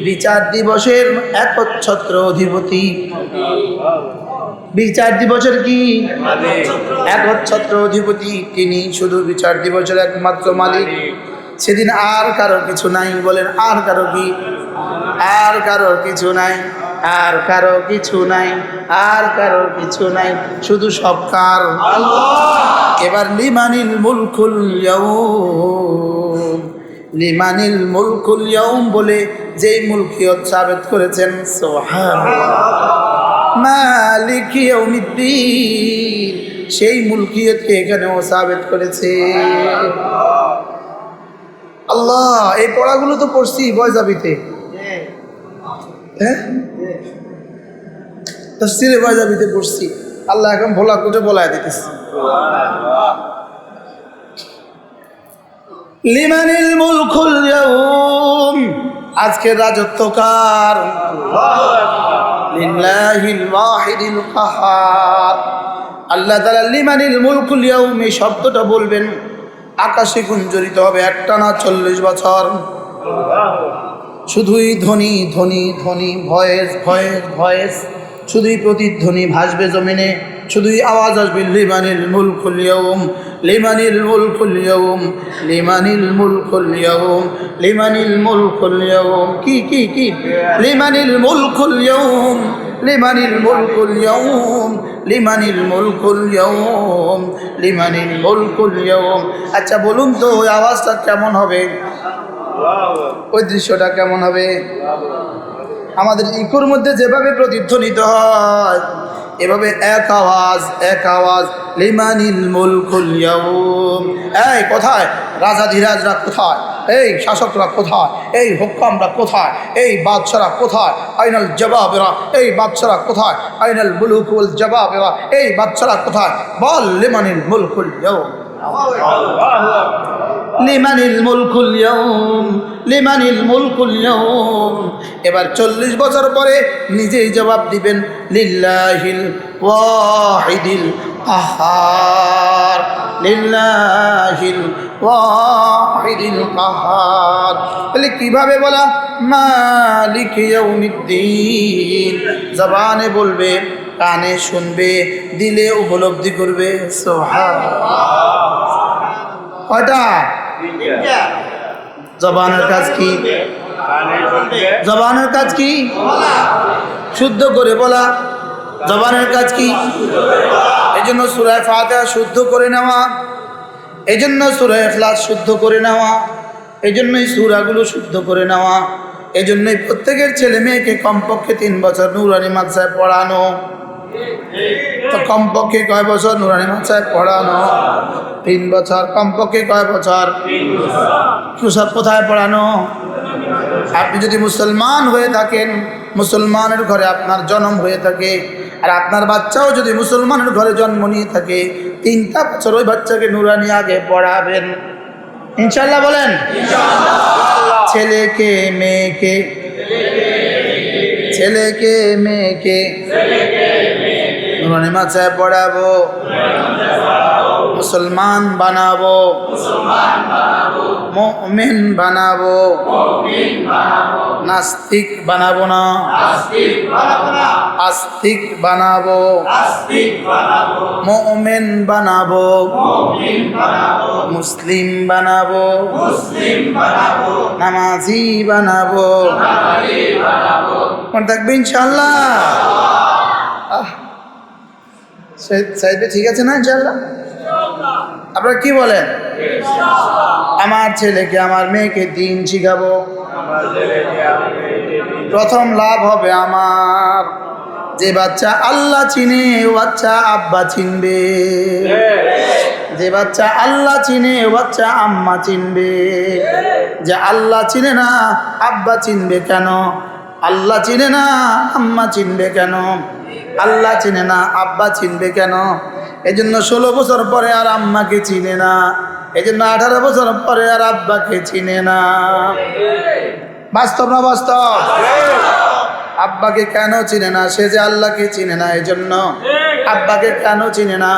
বিচার দিবসের একচ্ছত্র অধিপতি। বিচার দিবসের কি একচ্ছত্র অধিপতি, তিনি শুধু বিচার দিবসের একমাত্র মালিক। সেদিন আর কারো কিছু নাই। বলেন, আর কারো কি? আর কারো কিছু নাই, আর কারো কিছু নাই, আর কারো কিছু নাই, শুধু সব কার আল্লাহ। এবার লিমানিল মুলকুল ইয়াউম, লিমানিল মুলকুল ইয়াউম বলে যেই মুলকিয়ত সাবিত করেছেন সুবহানাল্লাহ, মালিক ইয়াউমিদ্দিন, সেই মুলকিয়তকে এখানেও সাবিত করেছে আল্লাহ। এই পড়াগুলো তো পড়ছি বয়জাবিতে, হ্যাঁ তাফসীরে বয়জাবিতে পড়ছি। আল্লাহ এখন ভোলা কোটে বলায় দিতেছে লিমানিল মুলকুল ইয়াউম, আজকের রাজত্ব কার? লিল্লাহিল ওয়াহিদিল কাহার। আল্লাহ তাআলা লিমানিল মুলকুল ইয়াউম এই শব্দটা বলবেন, আকাশে গুঞ্জরিত হবে একটানা 40 বছর। শুধুই ধ্বনি ধ্বনি ধ্বনি, ভয়েস ভয়েস ভয়েস, শুধুই প্রতিধ্বনি ভাসবে জমিনে, শুধুই আওয়াজ আসবে লিমানিল মুলকুল ইয়াউম, লিমানিল মুলকুল ইয়াউম, লিমানিল মুলকুল ইয়াউম, লিমানিল মুলকুল ইয়াউম। কি কি কি? লিমানিল মুলকুল ইয়াউম, লিমানিল মুলকুল ইয়াউম, লিমানিল মুলকুল ইয়াউম, লিমানিল মুলকুল ইয়াউম। আচ্ছা বলুন তো ওই আওয়াজটা কেমন হবে? ওই দৃশ্যটা কেমন হবে? আমাদের ইকুর মধ্যে যেভাবে প্রতিধ্বনিত হয়, এভাবে এক আওয়াজ, এক আওয়াজ, লিমানিল মুলকুল ইয়াউম। এই কোথায় রাজাধিরাজরা? কোথায় এই শাসকরা? কোথায় এই হুকামরা? কোথায় এই বাদশারা? কোথায় আইনাল জবাবেরা? এই বাদশারা কোথায়? আইনাল মুলুকুল জবাবেরা? এই বাদশারা কোথায়? বল লিমানিল মুলকুল ইয়াউম, লিমানিল মুলকুল ইয়াউম, লিমানিল মুলকুল ইয়াউম। এবার 40 বছর পরে নিজেই জবাব দিবেন লিল্লাহিল ওয়াহিদিল কাহার, লিল্লাহিল ওয়াহিদিল কাহার। তাহলে কিভাবে বলা? মালিক ইয়াউমিদ্দিন। জবানে বলবে, কানে শুনবে, দিলে উপলব্ধি করবে। সুবহানাল্লাহ। কয়টা? জবানের কাজ কি? জবানের কাজ কি? শুদ্ধ করে বলা। জবানের কাজ কি? এই জন্য সূরা ফাতিহা শুদ্ধ করে নেওয়া, এই জন্য সূরা ইখলাস শুদ্ধ করে নেওয়া, এই জন্যই সূরাগুলো শুদ্ধ করে নেওয়া, এই জন্যই প্রত্যেকের ছেলে মেয়েকে কমপক্ষে 3 বছর নুরানি মাদ্রাসায় পড়ানো। তো কমপক্ষে কয় বছর নুরানি মাদ্রাসায় পড়ানো? 3 বছর। কমপক্ষে কয় বছর? সব কোথায় পড়ানো? আপনি যদি মুসলমান হয়ে থাকেন, মুসলমানের ঘরে আপনার জন্ম হয়ে থাকে, আর আপনার বাচ্চাও যদি মুসলমানের ঘরে জন্ম নিয়ে থাকে, 3টা বছর ওই বাচ্চাকে নুরানি আগে পড়াবেন ইনশাআল্লাহ। বলেন ছেলেকে মেয়েকে, ছেলেকে মেয়েকে নুরানি মাদ্রাসায় পড়াবো, মুসলমান বানাবো, মুমিন বানাবো, নাস্তিক বানাবো না, আস্তিক বানাবো, মুমিন বানাবো, মুসলিম বানাবো, নামাজি বানাবো। মনে থাকবে ইনশাআল্লাহ। সাইডে ঠিক আছে না ইনশাআল্লাহ? আপনারা কি বলেন? আমার ছেলেকে আমার মেয়েকে দিন শিখাবো। প্রথম লাভ হবে আমার, যে বাচ্চা আল্লাহ চিনে ও বাচ্চা আব্বা চিনবে, যে বাচ্চা আল্লাহ চিনে ও বাচ্চা আম্মা চিনবে। যে আল্লাহ চিনে না আব্বা চিনবে কেন? আল্লাহ চিনে না আম্মা চিনবে কেন? আল্লাহ চিনে না আব্বা চিনবে কেন? এই জন্য 16 বছর পরে আর আম্মাকে চিনে না, এই জন্য 18 বছর পরে আর আব্বাকে চিনে না। বাস্তব না বাস্তব? আব্বাকে কেন চিনে না? সে যে আল্লাহকে চিনে না, এই জন্য। আব্বাকে কেন চিনে না?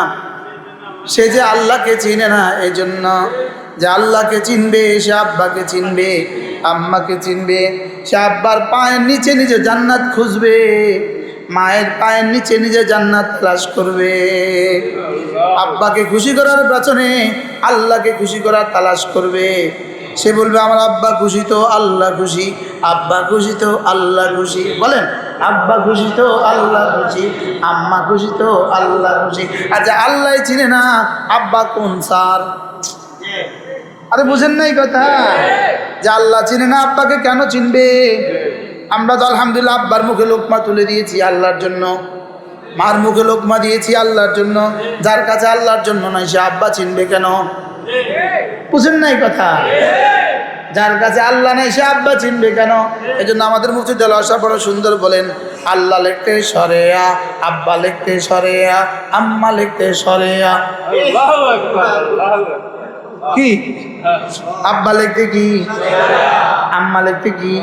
সে যে আল্লাহকে চিনে না, এই জন্য। যে আল্লাহকে চিনবে সে আব্বাকে চিনবে, আম্মাকে চিনবে। সে আব্বার পায়ের নিচে নিজে জান্নাত খুঁজবে, মায়ের পায়ের নিচে নিজে জান্নাত তালাশ করবে। আব্বাকে খুশি করার পেছনে আল্লাহকে খুশি করার তালাশ করবে। সে বলবে আমার আব্বা খুশি তো আল্লাহ খুশি, আব্বা খুশি তো আল্লাহ খুশি। বলেন, আব্বা খুশি তো আল্লাহ খুশি, আম্মা খুশি তো আল্লাহ খুশি। আচ্ছা আল্লাহ চিনে না আব্বা কোন স্যার? আরে বুঝেন নাই কথা? যে আল্লাহ চিনে না আব্বাকে কেন চিনবে? আমরা তো আলহামদুলিল্লাহ আব্বার মুখে লোকমা তুলে দিয়েছি আল্লাহর জন্য, মার মুখে লোকমা দিয়েছি আল্লাহর জন্য। যার কাছে আল্লাহর জন্য নয় সে আব্বা চিনবে কেন? বুঝেন নাই কথা? যার কাছে আল্লাহ নেই সে আব্বা চিনবে কেন? এই জন্য আমাদের মুফতি দেলোয়ার সাহেব বড় সুন্দর বলেন, আল্লাহ লিখতে সরেয়া, আব্বা লিখতে সরেয়া, আম্মা লিখতে সরেয়া। কি আব্বা লিখতে কি, আম্মা লিখতে কি,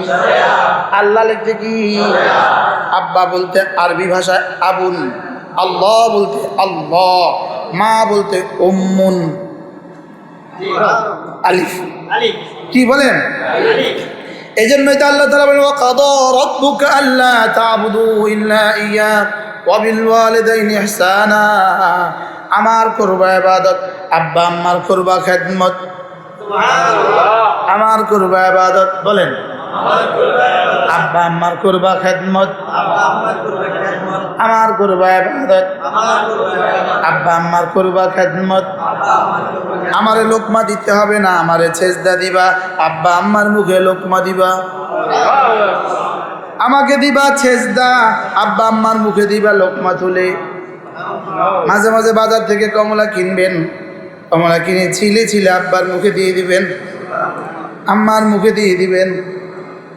আল্লাহ লিখতে কি? আব্বা বলতে আরবি ভাষায় আবুন, আল্লাহ বলতে আল্লাহ, মা বলতে উম্মুন, আলিফ। কি বলেন? এই জন্যই তো আল্লাহ তাআলা বলেন ওয়াকাদা রাব্বুকা আল্লা তা'বুদু ইল্লা ইয়্যা ওয়া বিল ওয়ালিদাইনি ইহসানা। আমার করবা ইবাদত, আব্বা আম্মার করবা খেদমত। আমার করবা ইবাদত, বলেন আব্বা আম্মার করবা খেদমত, আমার করবা ইবাদত, আব্বা আম্মার করবা খেদমত। আমারে লোকমা দিতে হবে না, আমারে সেজদা দিবা, আব্বা আম্মার মুখে লোকমা দিবা। আমাকে দিবা সেজদা, আব্বা আম্মার মুখে দিবা লোকমা তুলে। মাঝে মাঝে বাজার থেকে কমলা কিনবেন, কমলা কিনে ছিলে ছিলে আব্বার মুখে দিয়ে দিবেন, আম্মার মুখে দিয়ে দিবেন।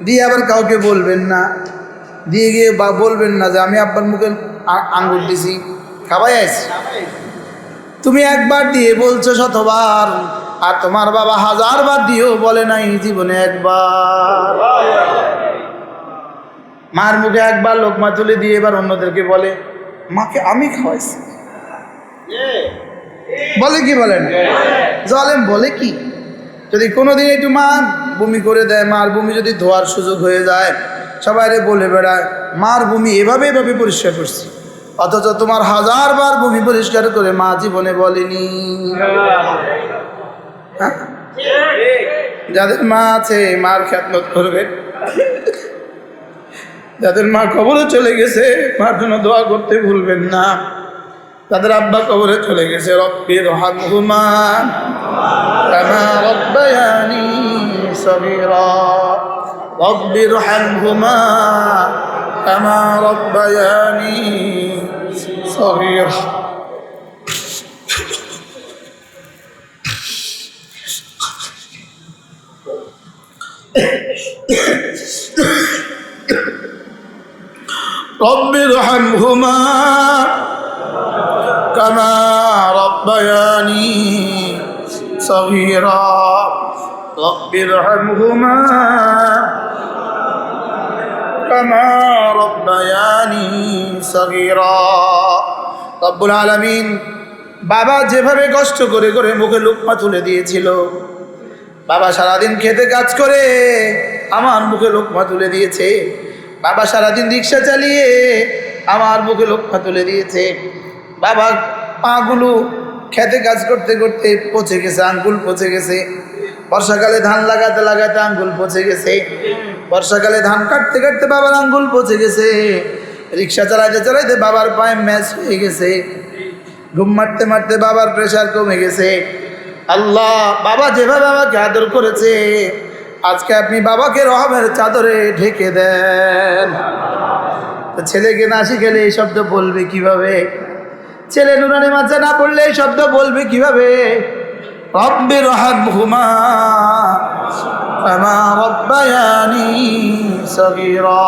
দিয়ে আবার কাউকে বলবেন না, দিয়ে গিয়ে বা বলবেন না যে আমি আব্বার মুখে আঙ্গুর দিছি, খাবাই আইছি। তুমি একবার দিয়ে বলছো শতবার, আর তোমার বাবা 1000 বার দিয়েও বলে নাই জীবনে একবার। মার মুখে একবার লোকমা তুলে দিয়ে এবার অন্যদেরকে বলে মাকে আমি খাওয়াইছি। বলে কি বলেন? জালেম বলে কি? যদি কোনোদিন একটু মা বমি করে দেয়, মার বমি যদি ধোয়ার সুযোগ হয়ে যায়, সবাইরে বলে বেড়ায় মার বমি এভাবে এভাবে পরিষ্কার করছি, অথচ তোমার 1000 বার বমি পরিষ্কার করে মা জীবনে বলেনি। হ্যাঁ? যাদের মা আছে মার খেদমত করবে, যাদের মা কবরে চলে গেছে মার জন্য দোয়া করতে ভুলবেন না। তাদের আব্বা কবরে চলে গেছে, রব্বির হামহুমা কামা রব্বায়ানি সগীরা, রব্বির হামহুমা কামা রব্বায়ানি সগীরা। রব্বির হামহুমা কামা রব্বায়ানি সগীরা, রব্বির হামহুমা কামা রব্বায়ানি সগীরা। রব্বুল আলামিন বাবা যেভাবে কষ্ট করে করে মুখে লুকমা তুলে দিয়েছিল, বাবা সারাদিন খেতে কাজ করে আমার মুখে লুকমা তুলে দিয়েছে। বাবা সারাদিন রিক্সা চালিয়ে আমার মুখে লুকমা তুলে দিয়েছে। বাবা পাগুলো খেতে কাজ করতে করতে পচে গেছে, আঙ্গুল পচে গেছে। বর্ষাকালে ধান লাগাতে লাগাতে আঙ্গুল পচে গেছে। বর্ষাকালে ধান কাটতে কাটতে বাবার আঙ্গুল পচে গেছে। রিক্সা চালাইতে চালাইতে বাবার পায়ে ম্যাচ হয়ে গেছে। ঘুম মারতে মারতে বাবার প্রেশার কমে গেছে। আল্লাহ, বাবা যেভাবে আমাকে আদর করেছে, আজকে আপনি বাবাকে রহমের চাদরে ঢেকে দেন। ছেলেকে না শিখেলে এই শব্দ বলবে কিভাবে? ছেলে নুরানি মাঝে না পড়লে এই শব্দ বলবে কিভাবে? রব্বি রহমহুমা কামা রব্বায়ানি সগীরা।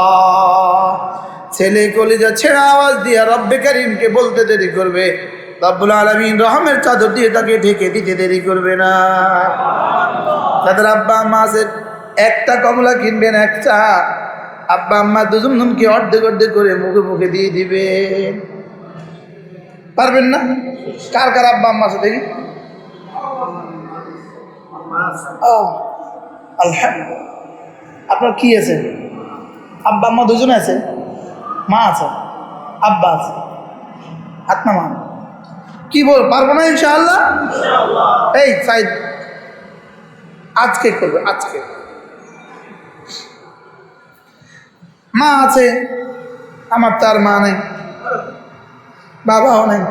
ছেলে কলিজা ছেড়া আওয়াজ দিয়ে রব্বে কারীমকে বলতে দেরি করবে, রব্বুল আলামিন রহমের চাদর দিয়ে তাকে ঢেকে দিতে দেরি করবে না। তাদের আব্বা আম্মা আছে, একটা কমলা কিনবেন, একটা আব্বা আম্মা দুজনকে অর্ধেক অর্ধেক করে মুখে মুখে দিয়ে দিবেন। পারবেন না? কার কার আব্বা আম্মা আছে দেখি? আলহামদুলিল্লাহ। আপনার কি আছে? আব্বা আম্মা দুজনে আছে, মা আছে, আব্বা আছে, হাত নামান। কি বল, পারবো না ইনশাআল্লাহ? এই সাইদ আজকে করবে, আজকে। মা আছে, আমার তার মা নেই, বাবাও নেই।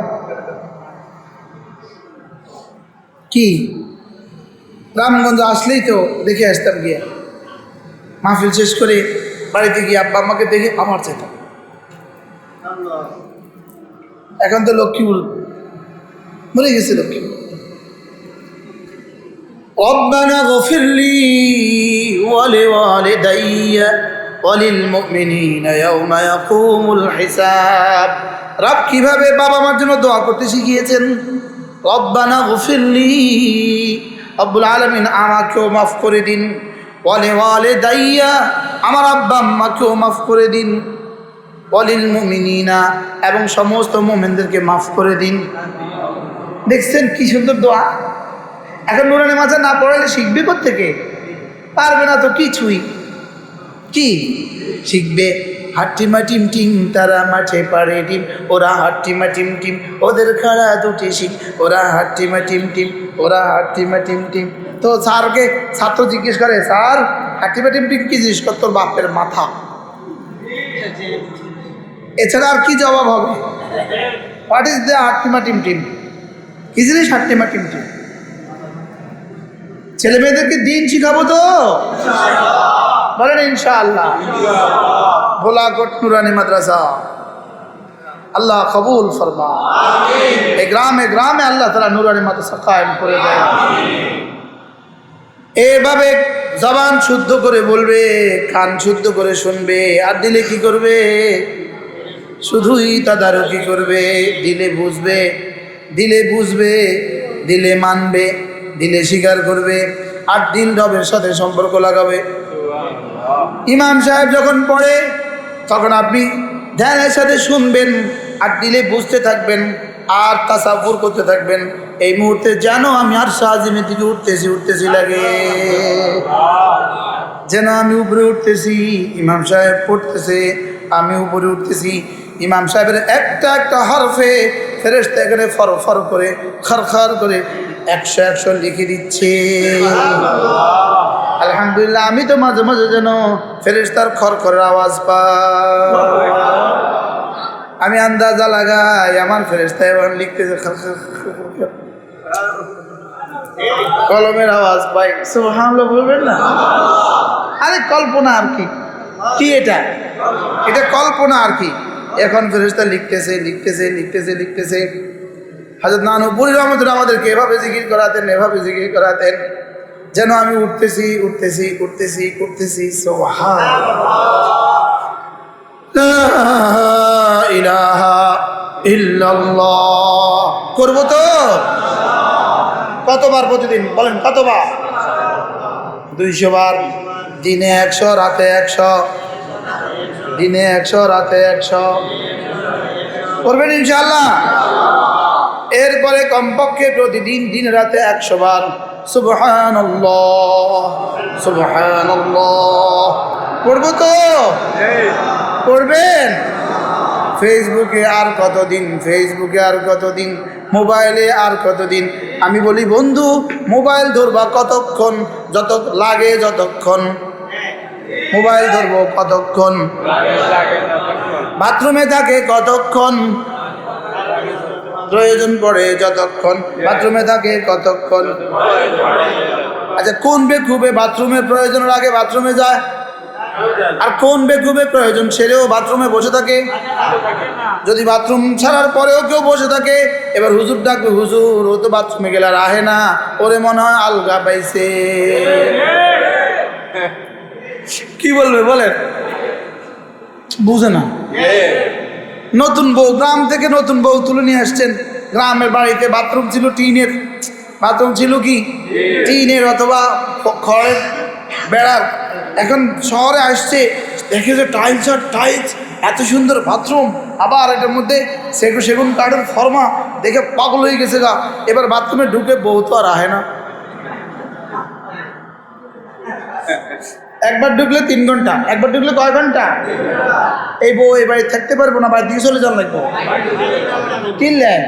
কি রামগঞ্জ আসলেই তো দেখে আসতাম, গিয়ে মাহফিল শেষ করে বাড়িতে গিয়ে আব্বা আম্মাকে দেখে আমার চাইতাম। এখন তো লক্ষ্মীপুর মরে গেছে, লক্ষ্মীপুর। ربنا اغفر لي ولوالدي وللمؤمنين يوم يقوم الحساب। রব কিভাবে বাবা মার জন্য দোয়া করতে শিখিয়েছেন? রব্বানা গফিরলি, রব্বুল আলামিন আমাকেও মাফ করে দিন। ওয়ালিদাইয়া, আমার আব্বা আম্মাকেও মাফ করে দিন। ওয়ালিল মুমিনিনা, এবং সমস্ত মুমিনদেরকে মাফ করে দিন। দেখছেন কি সুন্দর দোয়া। এখন নুরানি মাঝে না পড়ালে শিখবে কোত্থেকে? পারবে না তো কিছুই। কি শিখবে? হাট্টিমা টিম টিম, তারা মাঠে পারে ডিম, ওরা হাট্টিমা টিম টিম, ওদের খাড়া দুটি শিখ, ওরা হাট্টিমা টিম টিম, ওরা হাট্টিমা টিম টিম। তো স্যারকে ছাত্র জিজ্ঞেস করে, স্যার হাট্টিমা টিম টিম কি জিনিস? তোর বাপের মাথা। এছাড়া আর কি জবাব হবে? হোয়াট ইজ দ্য হাট্টিমা টিম টিম? কি জিনিস হাট্টিমা টিম টিম? ছেলে মেয়েদেরকে দিন শিখাবো তো, বলেন ইনশাআল্লাহ। ভোলাকোট নুরানি মাদ্রাসা, আল্লাহ কবুল ফরমা। এই গ্রামে গ্রামে আল্লাহ তাআলা নুরানি মাদ্রাসা কায়েম করে দেয়। এভাবে জবান শুদ্ধ করে বলবে, কান শুদ্ধ করে শুনবে, আর দিলে কি করবে? শুধুই তাদারকি করবে। দিলে বুঝবে, দিলে বুঝবে, দিলে মানবে, দিলে স্বীকার করবে, আর দিন রবের সাথে সম্পর্ক লাগাবে। ইমাম সাহেব যখন পড়ে তখন আপনি ধ্যানের সাথে শুনবেন, আর দিলে বুঝতে থাকবেন, আর তাসাব্বুর করতে থাকবেন। এই মুহূর্তে যেন আমি আর শাহজিমের দিকে উঠতেছি লাগে, যেন আমি উপরে উঠতেছি। ইমাম সাহেব পড়তেছে, আমি উপরে উঠতেছি। ইমাম সাহেবের একটা একটা হরফে ফেরেশতা এখানে ফর ফর করে, খর খর করে 100 লিখে দিচ্ছে। আলহামদুলিল্লাহ। আমি তো মাঝে মাঝে যেন ফেরেশতার খরখরের আওয়াজ পাই। আমি আন্দাজা লাগাই আমার ফেরেশতা এবার লিখতেছে, কলমের আওয়াজ পাই। সুবহানাল্লাহ বলবেন না? আরে কল্পনা আর কি, কি এটা? এটা কল্পনা আর কি। এখন ফেরেশতা লিখতেছে লিখতেছে লিখতেছে লিখতেছে। হযরত নানুপুরী রহমতুল্লাহ আমাদেরকে এভাবে জিকির করাতেন, এভাবে জিকির করাতেন, যেন আমি উঠতেছি উঠতেছি উঠতেছি উঠতেছি। সুবহানাল্লাহ, লা ইলাহা ইল্লাল্লাহ। করবো তো? কতবার প্রতিদিন বলেন? কতবার? 200 বার। দিনে 100, রাতে 100। দিনে 100, রাতে 100। করবেন ইনশাআল্লাহ। এরপরে কমপক্ষে প্রতিদিন দিন রাতে 100 বার সুবহানাল্লাহ সুবহানাল্লাহ পড়বো তো? পড়বেন। ফেসবুকে আর কতদিন, ফেসবুকে আর কতদিন, মোবাইলে আর কতদিন। আমি বলি বন্ধু, মোবাইল ধরবা কতক্ষণ? যত লাগে যতক্ষণ। মোবাইল ধরবো কতক্ষণ? বাথরুমে থাকে কতক্ষণ? প্রয়োজন পড়ে যতক্ষণ। বাথরুমে থাকে কতক্ষণ? আচ্ছা, কোন বেকুবে বাথরুমের প্রয়োজনের আগে বাথরুমে যায়? আর কোন বেকুবে প্রয়োজন সেরেও বাথরুমে বসে থাকে? যদি বাথরুম ছাড়ার পরেও কেউ বসে থাকে, এবার হুজুর ডাকবে, হুজুর ও তো বাথরুমে গেলে আর আহে না, ওরে মনে হয় আলগা পাইছে। কি বলবে বলেন? বুঝে না। নতুন বউ, গ্রাম থেকে নতুন বউ তুলে নিয়ে আসছেন। গ্রামের বাড়িতে বাথরুম ছিল টিনের, বাথরুম ছিল কি টিনের অথবা খড়ের বেড়ার। এখন শহরে আসছে, দেখে যে টাইলস আর টাইলস, এত সুন্দর বাথরুম, আবার এটার মধ্যে সেগুন কাঠের ফর্মা, দেখে পাগল হয়ে গেছে গা। এবার বাথরুমে ঢুকে বউ তো আর আহে না। একবার ঢুকলে 3 ঘন্টা, একবার ঢুকলে কয় ঘন্টা? এই বউ এই বাড়ি থাকতে পারবো না, বাড়ি দিয়ে চলে যান লাগবো। কিনলেন?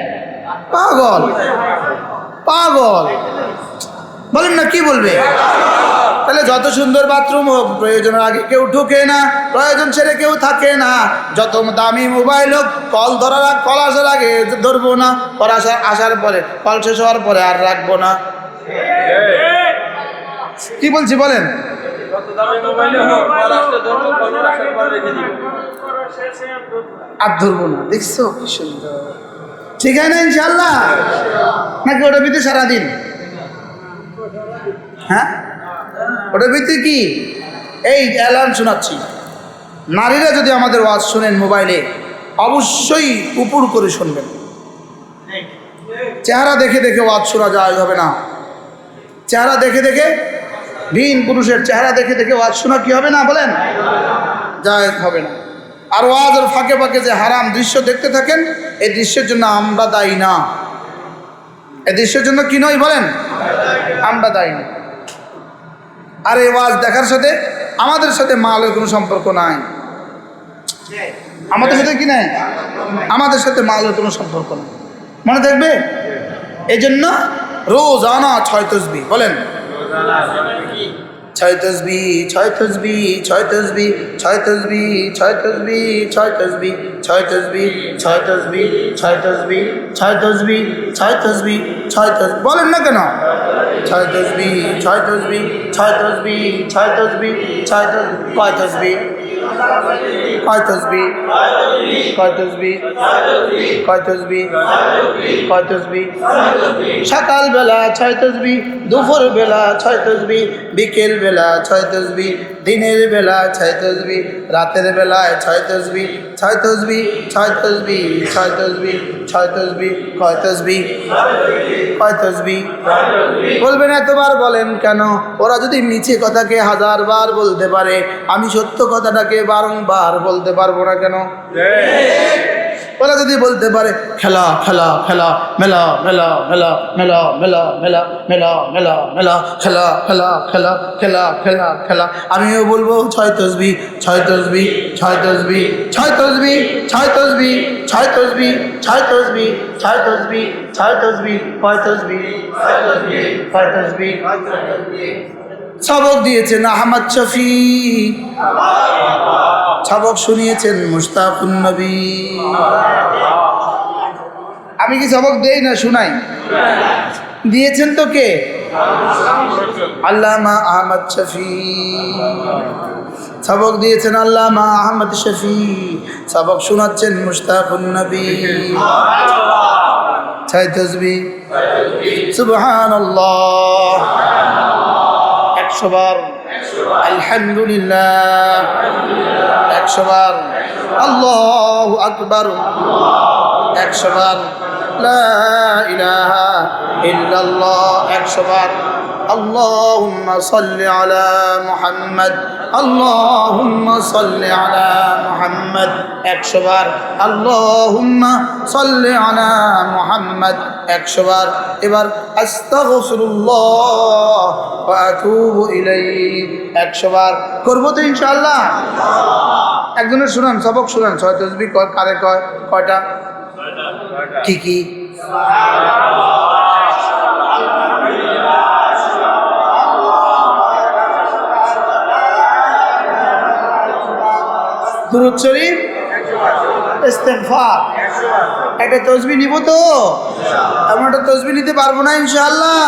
পাগল পাগল বলেন না, কি বলবে? তাহলে যত সুন্দর বাথরুম হোক, প্রয়োজনের আগে কেউ ঢুকে না, প্রয়োজন ছেড়ে কেউ থাকে না। যত দামি মোবাইল হোক, কল আসার আগে ধরবো না, কল আসার পরে, কল শেষ হওয়ার পরে আর রাখবো না। কি বলছি বলেন? আর ধরবো না। দেখছো কি সুন্দর, ঠিক আছে না ইনশাল্লাহ? নাকি ওটা ভিতরে সারাদিন? হ্যাঁ, ওটার ভিতরে কি? এই অ্যালার্ম শোনাচ্ছি, নারীরা যদি আমাদের ওয়াজ শোনেন মোবাইলে, অবশ্যই উপর করে শুনবেন। চেহারা দেখে দেখে ওয়াজ শোনা যায় হবে না। চেহারা দেখে দেখে, ভিন পুরুষের চেহারা দেখে দেখে ওয়াজ শোনা কি হবে না বলেন? যায় হবে না। আর ওয়াজের ফাঁকে ফাঁকে যে হারাম দৃশ্য দেখতে থাকেন, এই দৃশ্যের জন্য আমরা দায়ী না। এই দৃশ্যের জন্য কি নয় বলেন? আমরা দায়ী না। আর এই ওয়াজ দেখার সাথে আমাদের সাথে মালের কোনো সম্পর্ক নাই। আমাদের সাথে কি নাই? আমাদের সাথে মালের কোনো সম্পর্ক নাই, মনে থাকবে। এই জন্য রোজানা 6 তাসবিহ বলেন। 6 তাসবিহ, 6 তাসবিহ, 6 তাসবিহ, 6 তাসবিহ, 6 তাসবিহ, 6 তাসবিহ, 6 তাসবিহ, 6 তাসবিহ, 6 তাসবিহ, 6 তাসবিহ, 6 তাসবিহ, 6 তাসবিহ বলেন না কেন? 6 তাসবিহ, 6 তাসবিহ, 6 তাসবিহ, 6 তাসবিহ, 6 তাসবিহ, কয় তাসবিহ? কয় তাসবিহ? কয় তাসবিহ? কয় তাসবিহ? কয় তাসবিহ? সকালবেলা 6 তাসবিহ, দুপুর বেলা 6 তাসবিহ, বিকেল বেলা 6 তাসবিহ, দিনের বেলা 6 তাসবিহ, রাতের বেলায় 6 তাসবিহ, 6 তাসবিহ, 6 তাসবিহ, 6 তাসবিহ, 6 তাসবিহ, কয় তাসবিহ? কয় তাসবিহ? বলবেন এতবার বলেন কেন? ওরা যদি মিছে কথাকে 1000 বার বলতে পারে, আমি সত্য কথাটাকে বারংবার বলতে পারবো না কেন? ওরা যদি বলতে পারে খেলা খেলা খেলা, মেলা মেলা মেলা, মেলা মেলা মেলা, মেলা মেলা মেলা, খেলা খেলা খেলা, খেলা খেলা খেলা, আমিও বলবো 6 তাসবিহ, 6 তাসবিহ, 6 তাসবিহ, 6 তাসবিহ, 6 তাসবিহ, 6 তাসবিহ, 6 তাসবিহ, 6 তাসবিহ, 6 তাসবিহ, কয় তাসবিহ? কয় তাসবিহ? সবক দিয়েছেন আহমদ শফি, সবক শুনিয়েছেন মুশতাকুন নবী। আমি কি সবক দেই না শুনাই? দিয়েছেন তো কে? আল্লামা আহমদ শফি। সবক দিয়েছেন আল্লামা আহমদ শফি, সবক শোনাচ্ছেন মুশতাকুন নবী। 6 তাসবিহ, সুবহানাল্লাহ 100 বার, আলহামদুলিল্লাহ 100 বার, আল্লাহু আকবার 100 বার, লা ইলাহা ইল্লাল্লাহ 100 বার, আল্লাহুম্মা সাল্লি আলা মুহাম্মদ আল্লাহুম্মা সাল্লি আলা মুহাম্মদ 100 বার, আল্লাহুম্মা সাল্লি আলা মুহাম্মদ 100 বার। এবার আস্তাগফিরুল্লাহ ওয়া আতুবু ইলাইহি 100 বার করব তো ইনশাআল্লাহ। একজনের শুনান, সবক শুনান, 6 তাসবিহ কারে কয়? কয়টা? কি কি? দুরূদ শরীফ, ইস্তেগফার। একটা তাসবিহ নিব তো? আমরা একটা তাসবিহ নিতে পারবো না ইনশাআল্লাহ।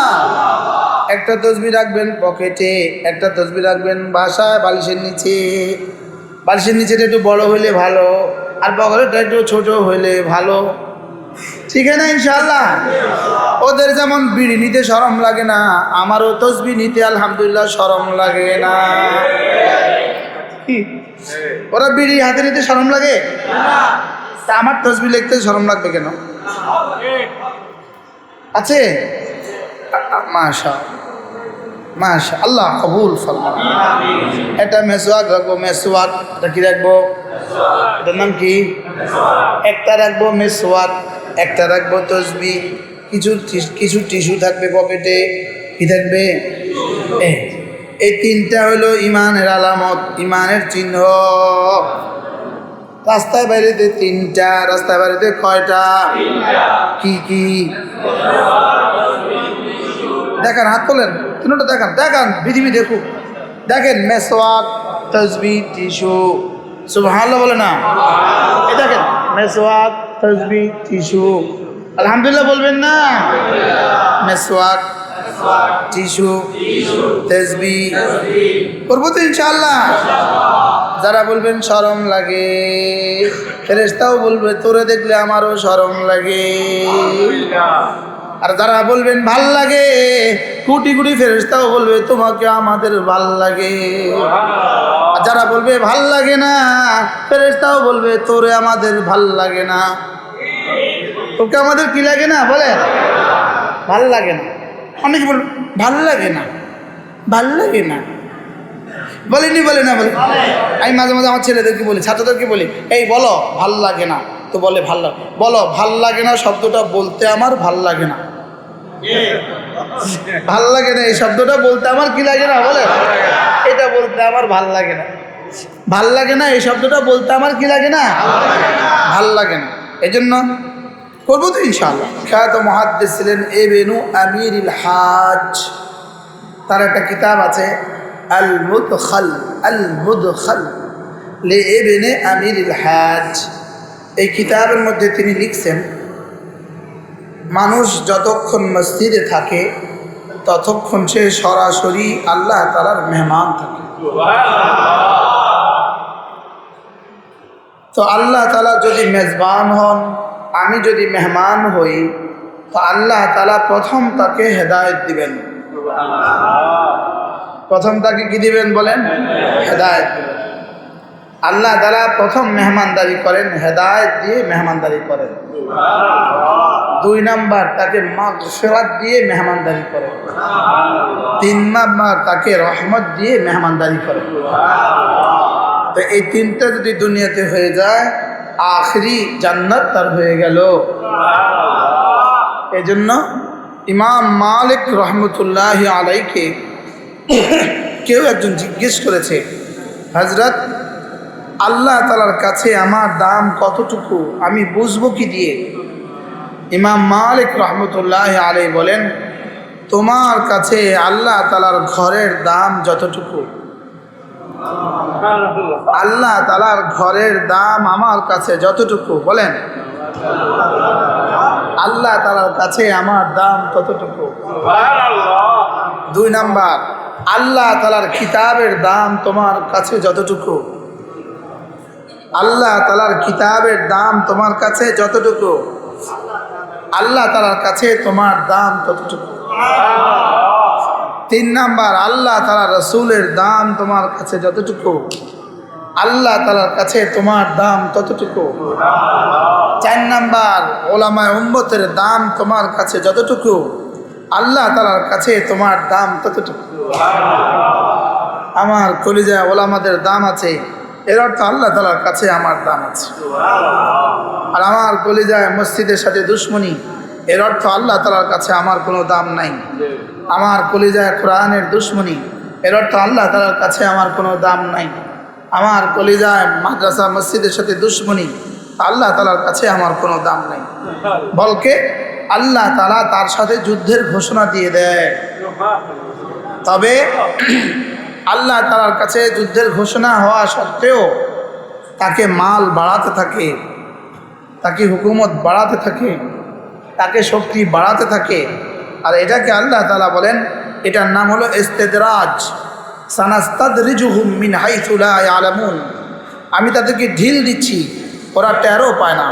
একটা তাসবিহ রাখবেন পকেটে, একটা তাসবিহ রাখবেন বাসায় বালিশের নিচে। বালিশের নিচেটা একটু বড় হইলে ভালো, আর পকেটটা একটু ছোট হইলে ভালো, ঠিক আছে না ইনশাআল্লাহ? ওদের যেমন বিড়ি নিতে শরম লাগে না, আমারও তাসবিহ নিতে আলহামদুলিল্লাহ শরম লাগে না। কি ওরা বিড়ি হাতে নিতে শরম লাগে? তা আমার তাসবিহ লিখতে শরম লাগবে কেন? আছে? মাশা আল্লাহ কবুল ফরমান। এটা মেসওয়াক রাখবো, মেসওয়াক। এটা কি রাখবো? এটার নাম কি? একটা রাখবো মেসওয়াক, একটা রাখবো তাসবিহ, কিছু টিস্যু থাকবে পকেটে। কি থাকবে? এই তিনটা হলো ইমানের আলামত, ইমানের চিহ্ন। রাস্তায় বাইরেতে তিনটা, রাস্তায় বাইরেতে কয়টা? কি কি? দেখেন, হাত তোলেন, তিনটা দেখান, দেখান, পৃথিবী দেখুক। দেখেন, মেসওয়াক, তাসবিহ, টিস্যু। সুবহানাল্লাহ বলে না? এই দেখেন, মেসওয়াক, তাসবিহ, টিস্যু। আলহামদুলিল্লাহ বলবেন না? মেসওয়াক, টিস্যু, তাসবিহ করবো তো ইনশাআল্লাহ। যারা বলবেন শরম লাগে, ফেরেশতাও বলবে তোরে দেখলে আমারও শরম লাগে। আর যারা বলবেন ভাল লাগে, কোটি কোটি ফেরেশতাও বলবে তোমাকে আমাদের ভাল লাগে। আর যারা বলবে ভাল লাগে না, ফেরেশতাও বলবে তোরে আমাদের ভাল লাগে না। তোকে আমাদের কি লাগে না? বলে ভাল লাগে না। অনেকে বলবে ভাল লাগে না, ভাল লাগে না। বলিনি, বলে না? বলে। আমি মাঝে মাঝে আমার ছেলেদেরকে বলি, ছাত্রদেরকে বলি, এই বলো ভাল লাগে না। তো বলে ভাল লাগে, বলো ভাল লাগে না শব্দটা বলতে আমার ভাল লাগে না। ভাল লাগে না এই শব্দটা বলতে আমার কি লাগে না? বলে এটা বলতে আমার ভাল লাগে না। ভাল লাগে না এই শব্দটা বলতে আমার কি লাগে না? ভাল লাগে না। এই জন্য করবো তো ইনশাআল্লাহ। খ্যাত মুহাদ্দিস ছিলেন ইবনু আমিরুল হাজ, তার একটা কিতাব আছে আল মুদখাল লি ইবনে আমিরুল হাজ। এই কিতাবের মধ্যে তিনি লিখছেন, মানুষ যতক্ষণ মসজিদে থাকে ততক্ষণ সে সরাসরি আল্লাহ তাআলার মেহমান থাকে। তো আল্লাহ তাআলা যদি মেজবান হন, আমি যদি মেহমান হই, তো আল্লাহ তাআলা প্রথম তাকে হেদায়েত দিবেন। প্রথম তাকে কি দিবেন বলেন? হেদায়েত দিবেন। আল্লাহ তাআলা প্রথম মেহমানদারি করেন, হেদায়েত দিয়ে মেহমানদারি করেন। 2 নাম্বার তাকে মাগফিরাত দিয়ে মেহমানদারি করেন। 3 নাম্বার তাকে রহমত দিয়ে মেহমানদারি করেন। তো এই তিনটা যদি দুনিয়াতে হয়ে যায়, আখরি জান্নাত তার হয়ে গেল। এজন্য ইমাম মালিক রহমতুল্লাহ আলাইকে কেউ একজন জিজ্ঞেস করেছে, হযরত আল্লাহ তাআলার কাছে আমার দাম কতটুকু, আমি বুঝবো কি দিয়ে? ইমাম মালিক রহমতুল্লাহ আলাইহি বলেন, তোমার কাছে আল্লাহ তাআলার ঘরের দাম যতটুকু, আল্লাহ তাআলার ঘরের দাম আমার কাছে যতটুকু, বলেন আল্লাহ তাআলার কাছে আমার দাম ততটুকু। 2 নাম্বার, আল্লাহ তাআলার কিতাবের দাম তোমার কাছে যতটুকু, আল্লাহ তাআলার কিতাবের দাম তোমার কাছে যতটুকু, আল্লাহ তাআলার কাছে তোমার দাম ততটুকু। 3 নাম্বার, আল্লাহ তাআলার রাসূলের দাম তোমার কাছে যতটুকু, আল্লাহ তাআলার কাছে তোমার দাম ততটুকু। 4 নাম্বার, উলামায়ে উম্মতের দাম তোমার কাছে যতটুকু, আল্লাহ তাআলার কাছে তোমার দাম ততটুকু। আমার কলিজা ওলামাদের দাম আছে, এর অর্থ আল্লাহ তাআলার কাছে আমার দাম আছে। আর আমার কলিজায় মসজিদের সাথে দুশ্মনী, এর অর্থ আল্লাহ তাআলার কাছে আমার কোনো দাম নাই। আমার কলিজায় কোরআনের দুশ্মনী, এর অর্থ আল্লাহ তাআলার কাছে আমার কোনো দাম নাই। আমার কলিজায় মাদ্রাসা মসজিদের সাথে দুশ্মনী, আল্লাহ তাআলার কাছে আমার কোনো দাম নাই। বলকে আল্লাহ তাআলা তার সাথে যুদ্ধের ঘোষণা দিয়ে দেয়। তবে আল্লাহ তাআলার কাছে যুদ্ধের ঘোষণা হওয়া সত্ত্বেও তাকে মাল বাড়াতে থাকে, তাকে হুকুমত বাড়াতে থাকে, তাকে শক্তি বাড়াতে থাকে। আর এটাকে আল্লাহ তাআলা বলেন, এটার নাম হলো ইস্তিদরাজ। সানাস্তাদরিজুহুম মিন হাইসু লা ইয়ালামুন, আমি তাদেরকে ঢিল দিচ্ছি, ওরা টেরও পায় না।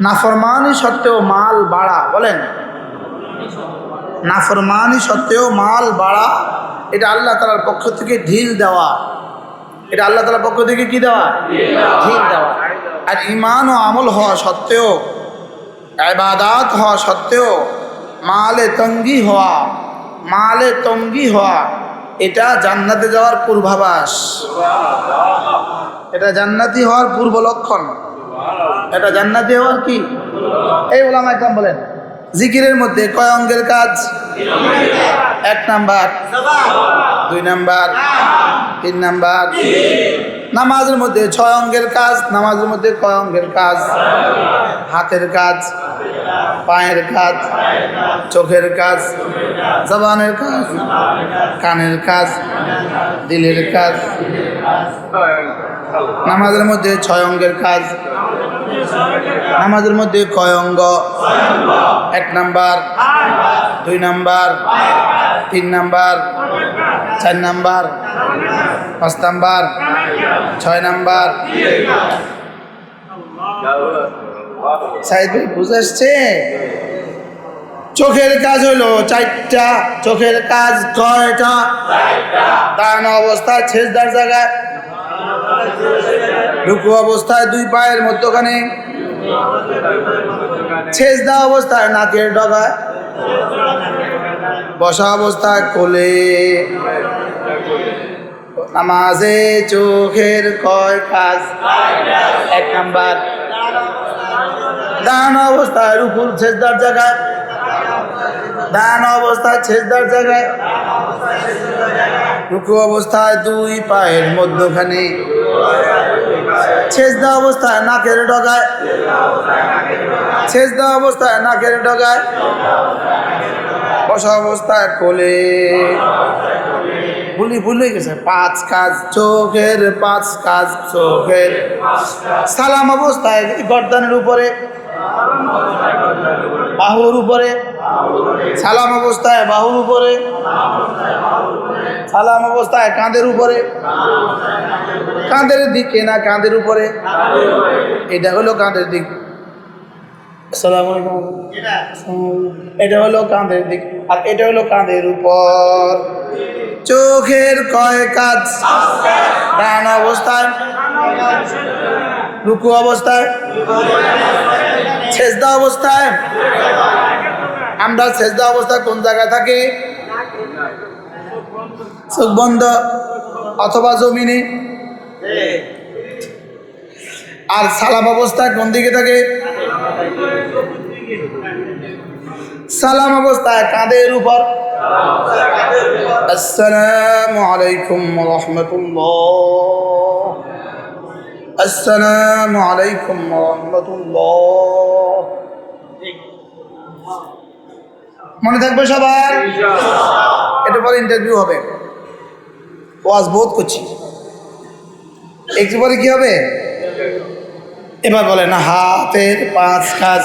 নাফরমানি সত্ত্বেও মাল বাড়া, বলেন নাফরমানি সত্ত্বেও মাল বাড়া, এটা আল্লাহ তাআলার পক্ষ থেকে ঢিল দেওয়া। এটা আল্লাহ তাআলার পক্ষ থেকে কি দেওয়া? ঢিল দেওয়া। আর ঈমান ও আমল হওয়া সত্ত্বেও, ইবাদত হওয়া সত্ত্বেও মালে তঙ্গি হওয়া, এটা জান্নাতে যাওয়ার পূর্বাভাস, এটা জান্নাতি হওয়ার পূর্ব লক্ষণ, এটা জান্নাতি হওয়ার কি? এই ওলামা একরাম বলেন, জিকিরের মধ্যে কয় অঙ্গের কাজ? 1 নাম্বার, 2 নাম্বার, 3 নাম্বার। নামাজের মধ্যে 6 অঙ্গের কাজ। নামাজের মধ্যে কয় অঙ্গের কাজ? হাতের কাজ, পায়ের কাজ, চোখের কাজ, জবানের কাজ, কানের কাজ, দিলের কাজ। নামাজের মধ্যে 6 অঙ্গের কাজ। নামাজের মধ্যে কয় অঙ্গ? 1 number, 2 number, 3 number, 4 number, 5 number, 6 number. Saeed ভাই বুঝে আসছে? চোখের কাজ হলো 4টা। চোখের কাজ কয়টা? দাঁড়ানো অবস্থায় সেজদার জায়গায়, রুকু অবস্থায় 2 পায়ের মধ্যখানে, সেজদা অবস্থায় নাকের ডগায়, বসা অবস্থায় কোলে। নামাজে চোখের কয় কাজ? 1 নাম্বার, দাঁড়ানো অবস্থায় রুকুর সেজদার জায়গায়, দাঁড়ানো অবস্থায় সেজদার জায়গায়, রুকু অবস্থায় 2 পায়ের মধ্যখানে, সেজদা অবস্থায় নাকের ডগায়, সেজদা অবস্থায় নাকের ডগায়, বসা অবস্থায় কোলে। ভুলে গেছে 5 কাজ, চোখের 5 কাজ। চোখের সালাম অবস্থায় গর্দানের উপরে, বাহুর উপরে, সালাম অবস্থায় বাহুর উপরে, সালাম অবস্থায় কাঁধের উপরে, কাঁধের দিকে না কাঁধের উপরে, এটা হলো কাঁধের দিক। আসসালামু আলাইকুম, এটা হলো কাঁধের দিক, আর এটা হলো কাঁধের উপর। চোখের কয় কাজ? ডান অবস্থায়, রুকু অবস্থায়, সেজদা অবস্থায়। আমরা সেজদা অবস্থায় কোন জায়গায় থাকি? চোখ বন্ধ অথবা জমিনে। আর সালাম অবস্থায় কোন দিকে থাকে? সালাম অবস্থায় কাঁধের উপর। আসসালামু আলাইকুম ওয়া রাহমাতুল্লাহ, আসসালামু আলাইকুম ওয়া রাহমাতুল্লাহ। মনে থাকবে সবার? এটা পরে ইন্টারভিউ হবে। ওয়াজ বহুত করছি, একটু পরে কি হবে? এবার বলে না, হাতের 5 কাজ।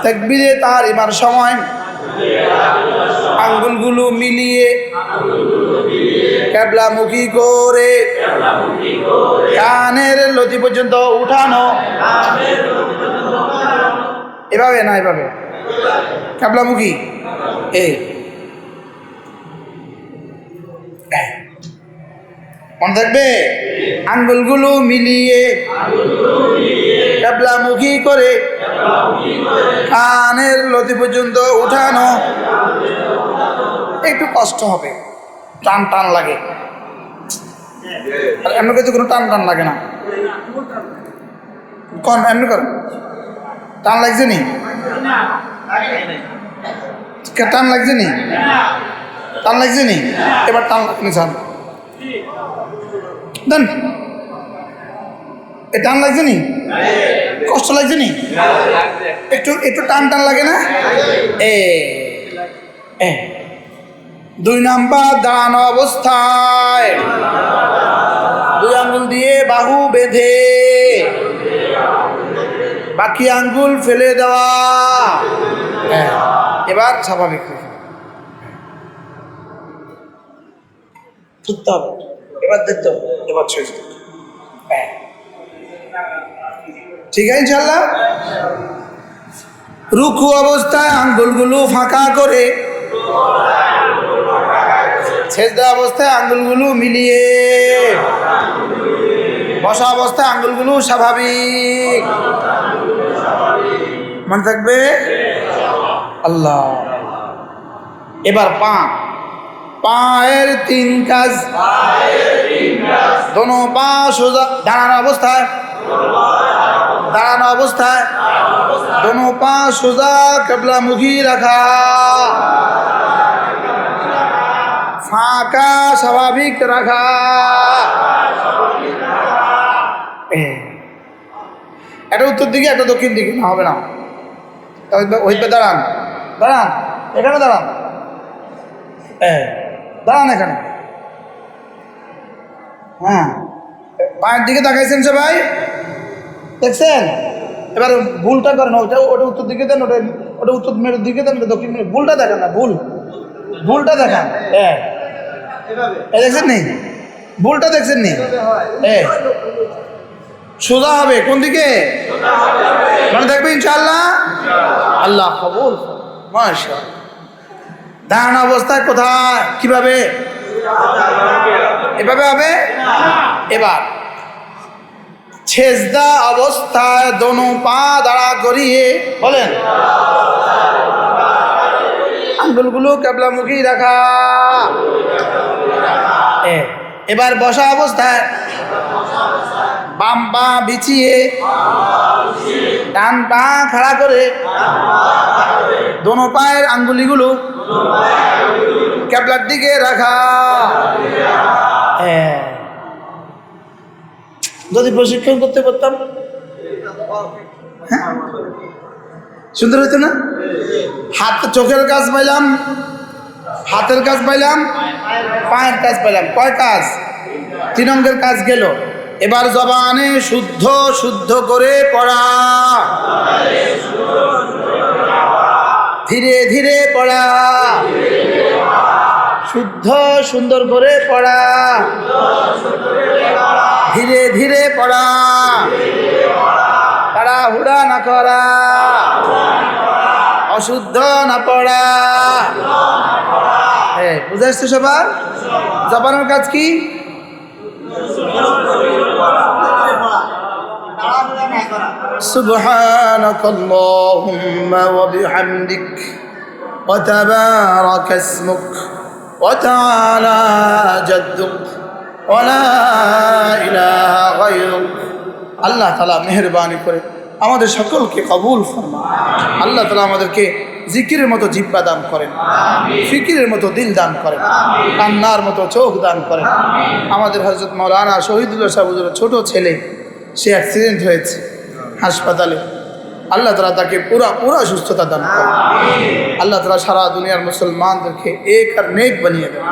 তাকবীরে তাহরিমার সময় আঙ্গুলগুলো মিলিয়ে কিবলামুখী করে কানের লতি পর্যন্ত উঠানো। এভাবে না, এভাবে কিবলামুখী। মনে থাকবে? আঙ্গুলগুলো মিলিয়ে কিবলামুখী করে কানের লতি পর্যন্ত উঠানো। একটু কষ্ট হবে, টান টান লাগে। আর এমনি কিন্তু কোনো টান টান লাগে না, কন এমনি কর, টান লাগছে নি? টান লাগছে নি? টান লাগছে নি? এবার টান লাগনি স্যার দেন, এ টান লাগছে নি? কষ্ট লাগছে নি? একটু একটু টান টান লাগে না? এ 2 নাম্বার দাঁড়ানো অবস্থায় 2 আঙ্গুল দিয়ে বাহু বেঁধে বাকি আঙ্গুল ফেলে দেওয়া। এবার স্বাভাবিক ঠিক হবে, এবার দেখতে হবে, এবার ছেড়ে দিতে হবে। ঠিক আছে ইনশাআল্লাহ। রুকু অবস্থায় আঙ্গুলগুলো ফাঁকা করে, সেজদা অবস্থায় আঙ্গুলগুলো মিলিয়ে, বসা অবস্থায় আঙ্গুলগুলো স্বাভাবিক। মনে থাকবে আল্লাহ। এবার পায়ের 3 কাজ, দোনো পা সোজা দাঁড়ানো অবস্থায়, দোনো পা সোজা কিবলামুখী রাখা, ফাঁকা স্বাভাবিক রাখা। একটা উত্তর দিকে একটা দক্ষিণ দিকে, না হবে না, ওইটা দাঁড়ান, এখানে দাঁড়ান, এখানে। হ্যাঁ, পায়ের দিকে তাকাইছেন সবাই, দেখছেন? এবার ভুলটা করেন, ওটা উত্তর দিকে দেন, ওটা উত্তর মেরুর দিকে দেন, দক্ষিণ মেরু, ভুলটা দেখান না, ভুলটা দেখান। দেখছেন নি? ভুলটা দেখছেন নি? সোজা হবে কোন দিকে? মানে দেখবে ইনশাআল্লাহ। আল্লাহ কবুল, মাশাআল্লাহ। দাঁড়ানো অবস্থায় কোথায়, কিভাবে? এভাবে হবে। এবার সেজদা অবস্থায় দোনো পা দাঁড়া করিয়ে বলেন, আঙ্গুলগুলো কিবলামুখী রাখা। এবার বসা অবস্থায় বাম পা বিছিয়ে ডান পা খাড়া করে দোনো পায়ের আঙ্গুলিগুলো কিবলার দিকে রাখা। যদি প্রশিক্ষণ করতে পারতাম সুন্দর হইতো না? চোখের কাজ পাইলাম, হাতের কাজ পাইলাম, পায়ের কাজ পাইলাম, কয় কাজ? 3 অঙ্গের কাজ গেল। এবার জবানে শুদ্ধ করে পড়া, ধীরে ধীরে পড়া, শুদ্ধ সুন্দর করে পড়া, ধীরে ধীরে পড়া, তাড়াহুড়া না করা, অশুদ্ধ না পড়া। বুঝে আসছে সবার? জবানের কাজ কি? সুবহানাকাল্লাহুম্মা ওয়া বিহামদিক ওয়া তাবারাকা ইসমুক ওয়া তাআলা জাদ্দুক ওয়া লা ইলাহা গায়রুক। আল্লাহ তাআলা মেহেরবানি করে আমাদের সকলকে কবুল ফরমান। আল্লাহ তাআলা আমাদেরকে জিকিরের মতো জিহ্বা দান করেন, ফিকিরের মতো দিল দান করেন, কান্নার মতো চোখ দান করেন। আমাদের হযরত মাওলানা শহীদুল্লাহ সাহেব হুজুরের ছোট ছেলে, সে অ্যাক্সিডেন্ট হয়েছে হাসপাতালে। আল্লাহ তাআলা তাকে পুরা সুস্থতা দান করেন। আল্লাহ তাআলা সারা দুনিয়ার মুসলমানদেরকে এক আর নেক বানিয়ে দেন।